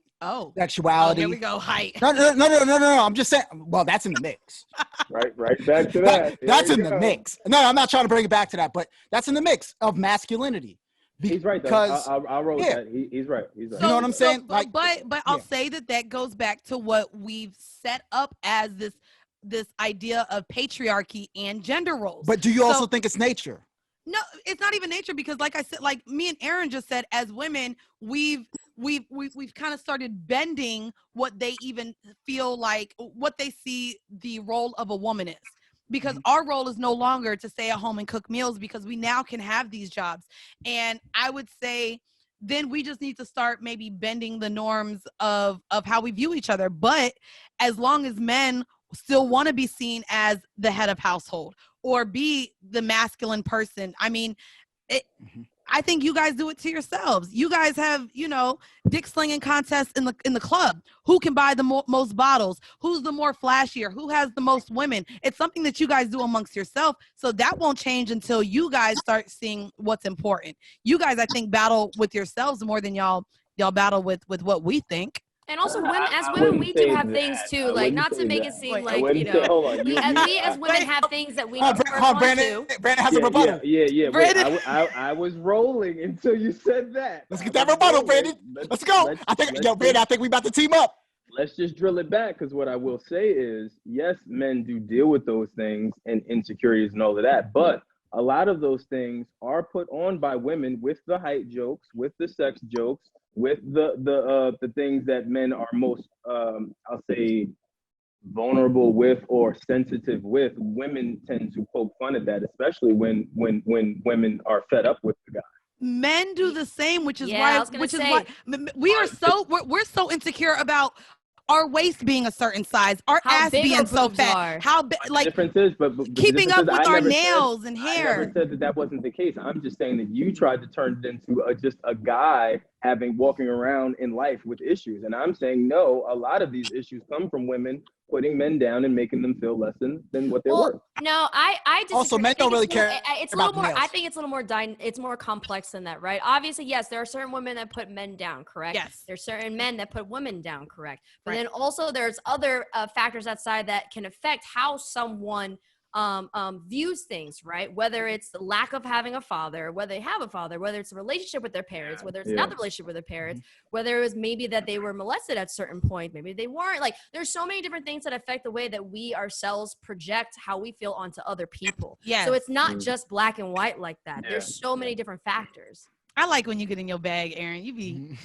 sexuality? Here we go, height. No. I'm just saying. Well, that's in the mix. Right back to that. That's in the mix. No, I'm not trying to bring it back to that, but that's in the mix of masculinity. He's right. Because I'll roll with that. He's right. You know what I'm saying? But I'll say that goes back to what we've set up as this idea of patriarchy and gender roles. But do you also think it's nature? No, it's not even nature, because like I said, like me and Erin just said, as women, we've kind of started bending what they even feel like, what they see the role of a woman is. Because our role is no longer to stay at home and cook meals, because we now can have these jobs. And I would say then we just need to start maybe bending the norms of how we view each other. But as long as men still want to be seen as the head of household or be the masculine person, I mean, I think you guys do it to yourselves. You guys have, dick slinging contests in the club. Who can buy the most bottles? Who's the more flashier? Who has the most women? It's something that you guys do amongst yourself. So that won't change until you guys start seeing what's important. You guys, I think, battle with yourselves more than y'all battle with what we think. And also, women, we do have things too. Like, not to make it seem like, we as women have things that we need to work on too. Brandon has a rebuttal. Yeah. Wait, I was rolling until you said that. Let's get that rebuttal, Brandon. Let's go. Brandon, I think we about to team up. Let's just drill it back, because what I will say is, yes, men do deal with those things and insecurities and all of that, but a lot of those things are put on by women with the height jokes, with the sex jokes, with the things that men are most, I'll say, vulnerable with or sensitive with. Women tend to poke fun at that, especially when women are fed up with the guy. Men do the same, which is why we're so insecure about our waist being a certain size, our ass being so fat, like difference is, but keeping up with our nails and hair. I never said that wasn't the case. I'm just saying that you tried to turn it into just a guy walking around in life with issues, and I'm saying no. A lot of these issues come from women putting men down and making them feel less than what they're worth. No, I disagree. Also, men don't really care. It's a little more. I think it's a little more. It's more complex than that, right? Obviously, yes, there are certain women that put men down, correct? Yes. There's certain men that put women down, correct? But then also there's other factors outside that can affect how someone views things, right? Whether it's the lack of having a father, whether they have a father, whether it's a relationship with their parents, whether it's not the relationship with their parents, whether it was maybe that they were molested at a certain point, maybe they weren't. Like, there's so many different things that affect the way that we ourselves project how we feel onto other people. Yeah. So it's not just black and white like that. Yeah. There's so many different factors. I like when you get in your bag, Erin. You be,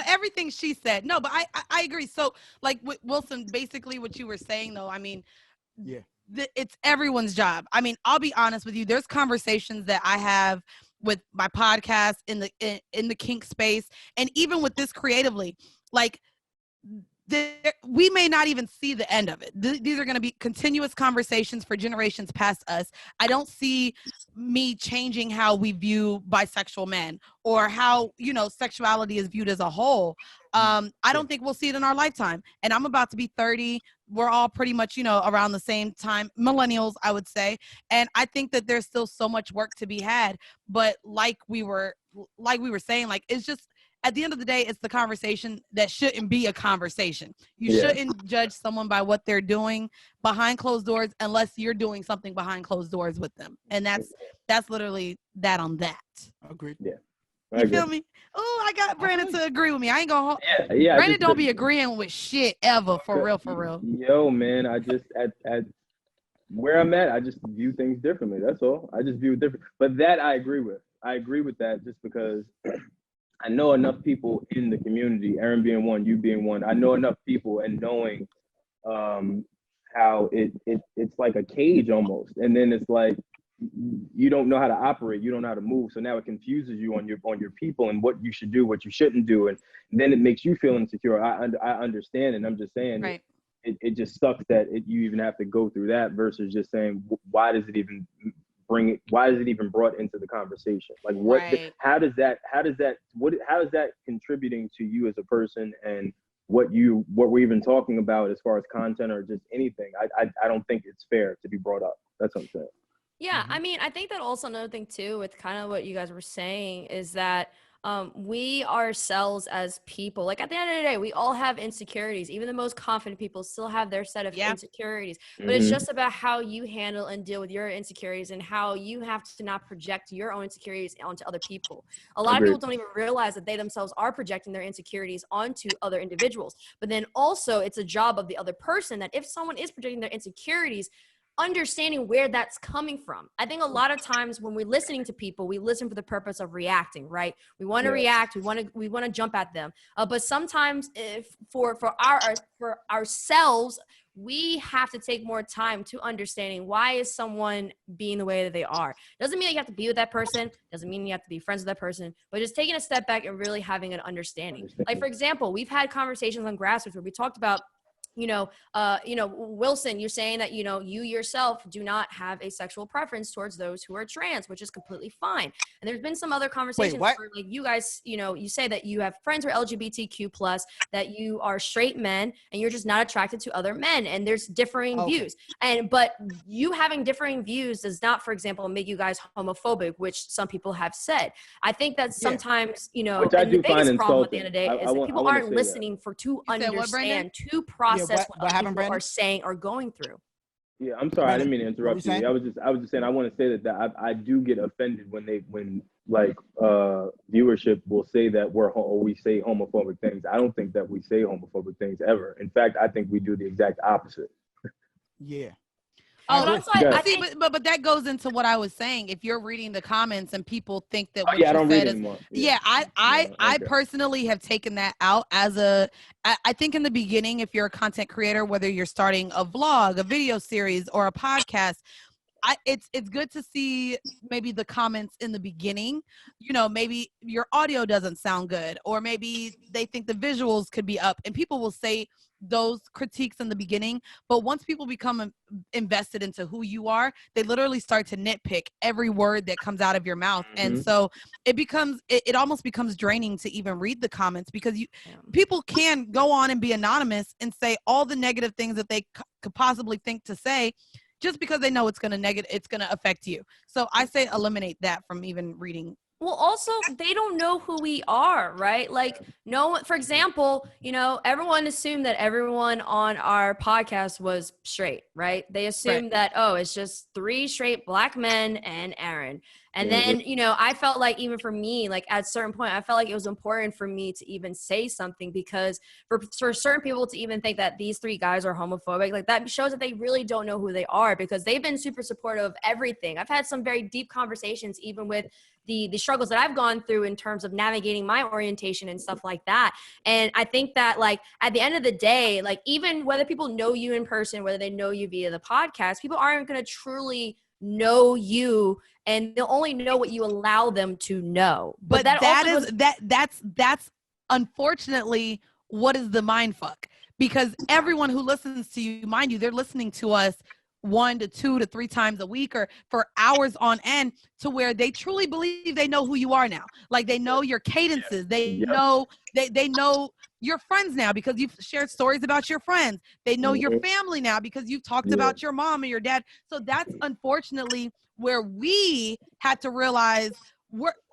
everything she said. No, but I agree. So, like, with Wylson, basically what you were saying, though, I mean, it's everyone's job. I mean, I'll be honest with you. There's conversations that I have with my podcast in the kink space, and even with this creatively, like, we may not even see the end of it. These are going to be continuous conversations for generations past us. I don't see me changing how we view bisexual men or how, sexuality is viewed as a whole. I don't think we'll see it in our lifetime. And I'm about to be 30. We're all pretty much, around the same time, millennials, I would say. And I think that there's still so much work to be had. But like we were saying, like, it's just, at the end of the day, it's the conversation that shouldn't be a conversation. You shouldn't judge someone by what they're doing behind closed doors unless you're doing something behind closed doors with them. And that's literally that on that. Agreed. Yeah. You feel me? Oh, I got Brandon to agree with me. I ain't gonna Brandon don't be agreeing with shit ever, for real. Yo, man, I just at where I'm at, I just view things differently. That's all. I just view it different. But that I agree with. I agree with that just because I know enough people in the community, Erin being one, you being one. I know enough people and knowing how it's like a cage almost. And then it's like you don't know how to operate, you don't know how to move. So now it confuses you on your people and what you should do, what you shouldn't do. And then it makes you feel insecure. I understand, and I'm just saying it just sucks that you even have to go through that versus just saying, why does it even brought into the conversation? Like how is that contributing to you as a person and what we're even talking about as far as content or just anything? I don't think it's fair to be brought up. That's what I'm saying. Yeah, I mean, I think that also another thing too with kind of what you guys were saying is that we ourselves as people, like at the end of the day, we all have insecurities. Even the most confident people still have their set of insecurities. But it's just about how you handle and deal with your insecurities and how you have to not project your own insecurities onto other people. A lot of people don't even realize that they themselves are projecting their insecurities onto other individuals. But then also it's a job of the other person that if someone is projecting their insecurities, understanding where that's coming from. I think a lot of times when we're listening to people, we listen for the purpose of reacting, right? We want to react. We want to jump at them. But sometimes for ourselves, we have to take more time to understanding why is someone being the way that they are. Doesn't mean that you have to be with that person. Doesn't mean you have to be friends with that person, but just taking a step back and really having an understanding. Like, for example, we've had conversations on Grassroots where we talked about, Wylson, you're saying that, you yourself do not have a sexual preference towards those who are trans, which is completely fine. And there's been some other conversations where, like, you guys, you say that you have friends who are LGBTQ plus, that you are straight men and you're just not attracted to other men. And there's differing views. But you having differing views does not, for example, make you guys homophobic, which some people have said. I think that sometimes, which I and do the biggest find problem at the insulting. end of the day is that people aren't listening to understand, to process what other people are saying or going through. Yeah, I'm sorry, I didn't mean to interrupt you. I was just saying, I want to say that I do get offended when viewership will say that we say homophobic things. I don't think that we say homophobic things ever. In fact, I think we do the exact opposite. Yeah. Oh, I see, but that goes into what I was saying. If you're reading the comments and people think that what you said is, I personally have taken that out as I think in the beginning, if you're a content creator, whether you're starting a vlog, a video series, or a podcast, it's good to see maybe the comments in the beginning. Maybe your audio doesn't sound good, or maybe they think the visuals could be up, and people will say those critiques in the beginning. But once people become invested into who you are, they literally start to nitpick every word that comes out of your mouth. And so it almost becomes draining to even read the comments, because people can go on and be anonymous and say all the negative things that they could possibly think to say, just because they know it's going to affect you. So I say eliminate that from even reading. Well, also, they don't know who we are, right? Like, for example, everyone assumed that everyone on our podcast was straight, right? They assumed that, it's just 3 straight Black men and Erin. And then, I felt like, even for me, like, at a certain point, I felt like it was important for me to even say something, because for certain people to even think that these 3 guys are homophobic, like, that shows that they really don't know who they are, because they've been super supportive of everything. I've had some very deep conversations, even with the struggles that I've gone through in terms of navigating my orientation and stuff like that. And I think that, like, at the end of the day, like, even whether people know you in person, whether they know you via the podcast, people aren't going to truly know you, and they'll only know what you allow them to know. But that's unfortunately what is the mind fuck, because everyone who listens to you, mind you, they're listening to us 1 to 2 to 3 times a week, or for hours on end, to where they truly believe they know who you are now. Like, they know your cadences. They know they know your friends now, because you've shared stories about your friends. They know your family now, because you've talked about your mom and your dad. So that's unfortunately where we had to realize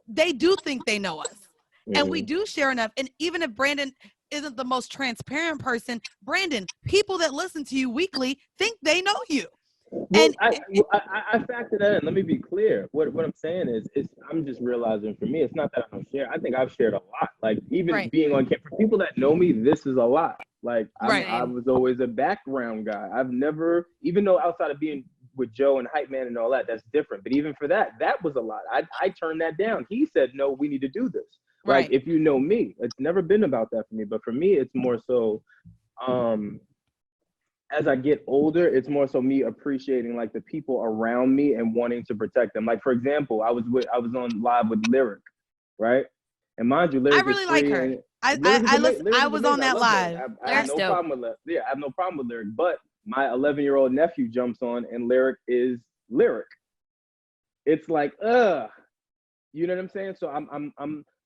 they do think they know us, and we do share enough. And even if Brandon isn't the most transparent person, Brandon, people that listen to you weekly think they know you. Well, I factor that in. Let me be clear. What I'm saying is I'm just realizing, for me, it's not that I don't share. I think I've shared a lot. Like, even being on camera, for people that know me, this is a lot. Like, I was always a background guy. I've never, even though outside of being with Joe and Hype Man and all that, that's different. But even for that was a lot. I turned that down. He said, no, we need to do this. Like, if you know me, it's never been about that for me. But for me, it's more so, as I get older, it's more so me appreciating, like, the people around me and wanting to protect them. Like, for example, I was on live with Lyric, right? And mind you, Lyric, I really like her. I was on that live. I have no problem with Lyric. Yeah, I have no problem with Lyric. But my 11-year-old nephew jumps on, and Lyric is Lyric. It's like, you know what I'm saying? So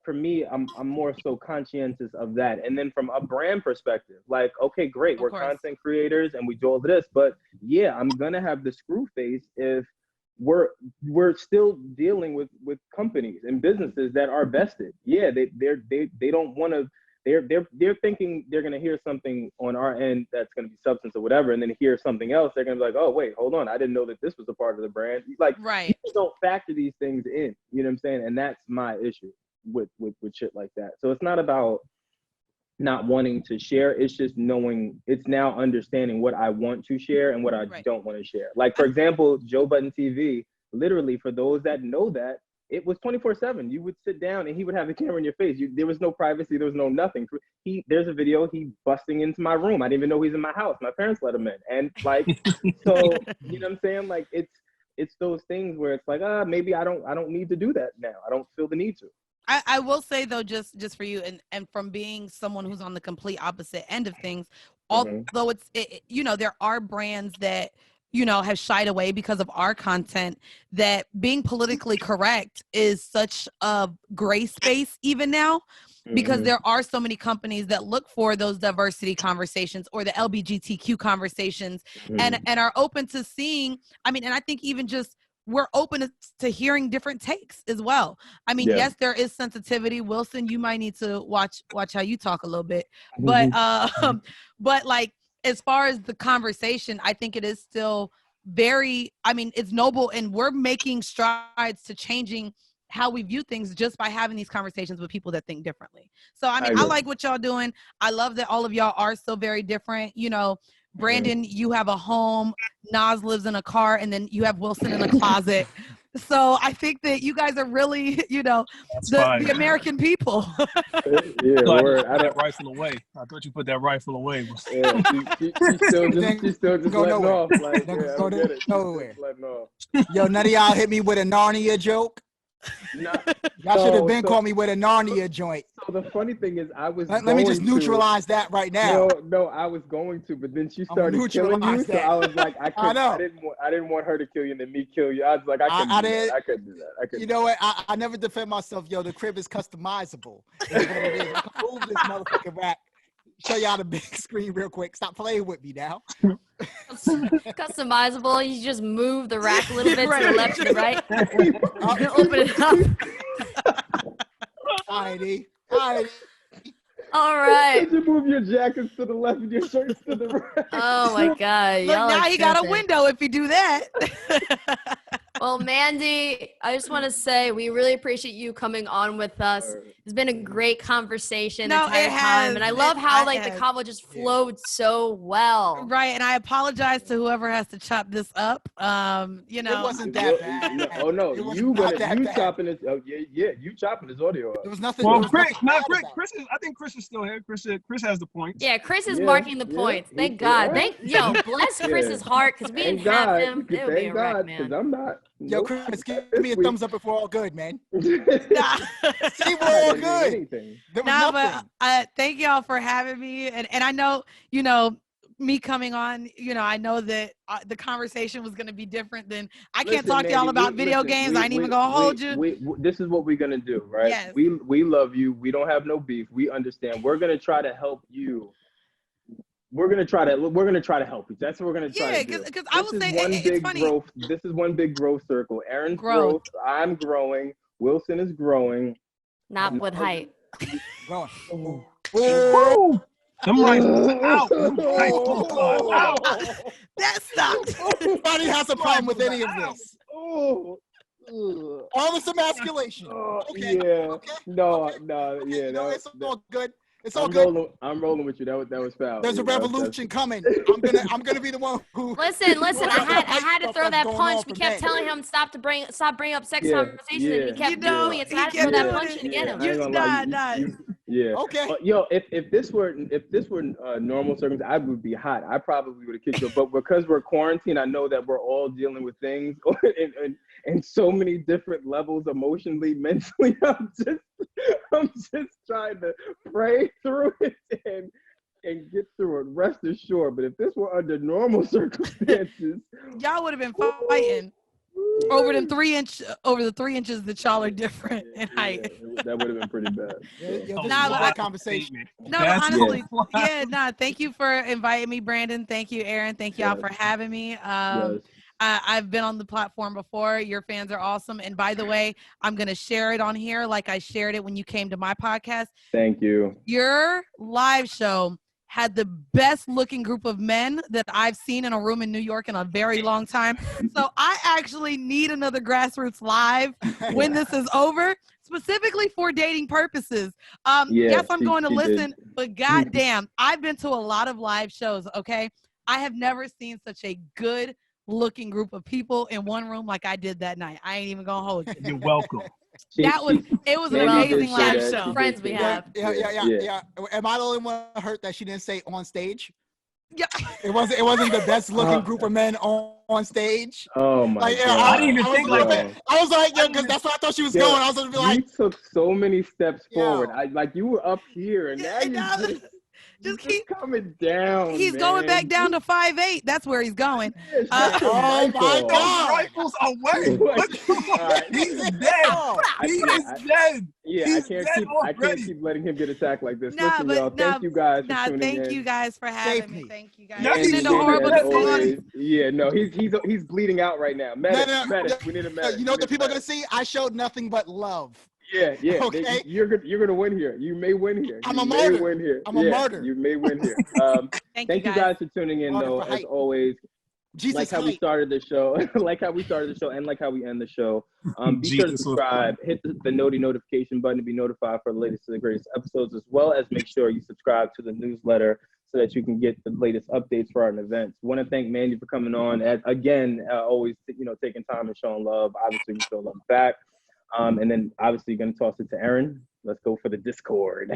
for me, I'm more so conscientious of that. And then from a brand perspective, like, okay, great, we're content creators and we do all this, but yeah, I'm gonna have the screw face if we're still dealing with companies and businesses that are vested. Yeah, they don't want to. They're thinking they're gonna hear something on our end that's gonna be substance or whatever, and then hear something else. They're gonna be like, oh wait, hold on, I didn't know that this was a part of the brand. Like, people don't factor these things in. You know what I'm saying? And that's my issue with shit like that. So it's not about not wanting to share, it's just knowing, it's now understanding what I want to share and what I don't want to share. Like, for example, Joe Button TV, literally, for those that know that, it was 24/7. You would sit down and he would have the camera in your face. There was no privacy. There was no nothing. There's a video, he busting into my room. I didn't even know he's in my house. My parents let him in. And like, so, you know what I'm saying? Like, it's those things where it's like, maybe I don't need to do that now. I don't feel the need to. I will say though, just for you, and from being someone who's on the complete opposite end of things, although there are brands that, have shied away because of our content, that being politically correct is such a gray space even now, because there are so many companies that look for those diversity conversations or the LGBTQ conversations and are open to seeing, and I think even just we're open to hearing different takes as well. Yes, there is sensitivity. Wylson, you might need to watch how you talk a little bit, but like, as far as the conversation, I think it is still very, it's noble, and we're making strides to changing how we view things just by having these conversations with people that think differently. So, I like what y'all doing. I love that all of y'all are so very different. Brandon, you have a home, Nas lives in a car, and then you have Wylson in a closet. So I think that you guys are really, the American people. Yeah, word. I that rifle away. I thought you put that rifle away. Yeah, she's still just letting off. Like, yeah, I get it. Nowhere. Just letting off. Yo, none of y'all hit me with a Narnia joke. Y'all should have been called me with a Narnia joint. So the funny thing is, let me just neutralize that right now. No, I was going to, but then she started killing you, so I was like, I didn't want her to kill you and then me kill you. I was like, I couldn't do that. You know what? I never defend myself. Yo, the crib is customizable. That's what it is. I can move this motherfucking rack. Show y'all the big screen real quick. Stop playing with me now. Customizable. You just move the rack a little bit to the left to the right. Open it up. Alrighty. All right. You move your jackets to the left and your shirts to the right. Oh my God. Look, now he got a window if you do that. Well, Mandii, I just want to say we really appreciate you coming on with us. It's been a great conversation the entire time. And I love how the convo just flowed so well. Right. And I apologize to whoever has to chop this up. It wasn't that bad. Oh no, you chopping this. Oh yeah, you chopping this audio up. There was nothing. Well, Chris I think Chris is still here. Chris has the points. Yeah, Chris is marking the points. Thank God. Bless Chris's heart, because we didn't have him. It would be a wreck, man. Because I'm not. Yo, Chris, give me a thumbs up if we're all good, man. See, we're all good. But thank y'all for having me. And I know, me coming on, I know that the conversation was going to be different than I can't talk to y'all about video games. I ain't even going to hold you. This is what we're going to do, right? Yes. We love you. We don't have no beef. We understand. We're going to try to help you. We're gonna try to help you. That's what we're gonna try to do. Because I will say it's funny. This is one big growth circle. Erin's growth. I'm growing. Wylson is growing. Not with height. Growing. Whoa! Them rifles out. That stopped. Nobody has a problem with any of this. All this emasculation. Okay. Yeah. Okay. No. Okay. Yeah. It's all good. It's all good. I'm rolling with you. That was foul. There's a revolution coming. I'm gonna be the one who. Listen. I had to throw that punch. We kept telling him stop bringing up sex conversations, and he kept doing it. So I had to throw that punch and get him. Yeah. Okay. Yo, if this were normal circumstances, I would be hot. I probably would have kicked you. But because we're quarantined, I know that we're all dealing with things in so many different levels, emotionally, mentally. I'm just trying to pray through it and get through it. Rest assured. But if this were under normal circumstances, y'all would have been fighting over the 3 inches that y'all are different in height. That would have been pretty bad. That conversation. No, honestly, thank you for inviting me, Brandon. Thank you, Erin. Thank y'all for having me. I've been on the platform before. Your fans are awesome. And by the way, I'm going to share it on here like I shared it when you came to my podcast. Thank you. Your live show had the best looking group of men that I've seen in a room in New York in a very long time. So I actually need another Grassroots Live when this is over, specifically for dating purposes. Yes, I'm going to listen, but goddamn, I've been to a lot of live shows, okay? I have never seen such a good looking group of people in one room like I did that night. I ain't even gonna hold you. You're welcome. It was an Mandy did amazing say live that. show. She Friends did we say have. that. Yeah. Am I the only one hurt that she didn't say on stage? Yeah. It wasn't the best looking group of men on stage. Oh my Like, god! I didn't even think like that. I was like, yo, because that's what I thought she was going. I was gonna be like, you took so many steps Yo. forward. Like you were up here, and now you just keep coming down. He's man. going back down to 5'8". That's where he's going. oh my Those god, rifles away. Alright. He's dead. He is dead. Yeah, He's I can't dead keep letting him get attacked like this. Nah, Listen, y'all, thank you guys for tuning in. Thank you guys for having Save me. me. Thank you guys. Yeah, Listening he's to dead, horrible as decisions. always. Yeah, no, he's bleeding out right now. Medic, we need a medic. You know what the people are gonna see? I showed nothing but love. Yeah. Okay. You're gonna win here. You may win here. I'm you a may martyr. Win here. I'm a martyr. You may win here. Thank you guys for tuning in, Martyr though. for As hype. always, Jesus like how we hype. started the show, and like how we end the show. Be sure to Jesus subscribe, hit the notification button to be notified for the latest and the greatest episodes, as well as make sure you subscribe to the newsletter so that you can get the latest updates for our events. Want to thank Mandii for coming on. Again, always taking time and showing love. Obviously, we show love back. And then obviously you're gonna toss it to Erin. Let's go for the Discord.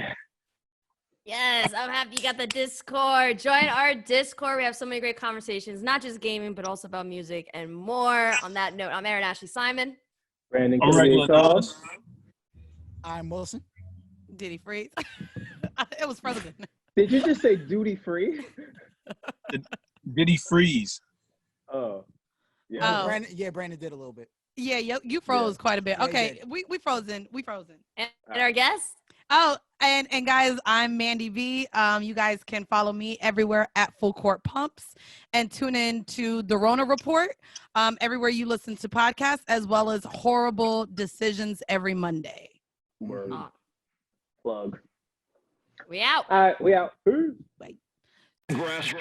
Yes, I'm happy you got the Discord. Join our Discord. We have so many great conversations, not just gaming, but also about music and more. On that note, I'm Erin Ashley Simon. Brandon, I'm regular Dallas. I'm Wylson. Did he freeze? It was frozen. Did you just say duty free? Did he freeze? Oh. Yeah. Oh. Brandon did a little bit. Yeah, you froze quite a bit. Yeah, Okay, we frozen. And our guest? Oh, and guys, I'm Mandii B. You guys can follow me everywhere at Full Court Pumps and tune in to the Rona Report everywhere you listen to podcasts, as well as WHOREible Decisions every Monday. Word. Plug. We out. All right, we out. Grass.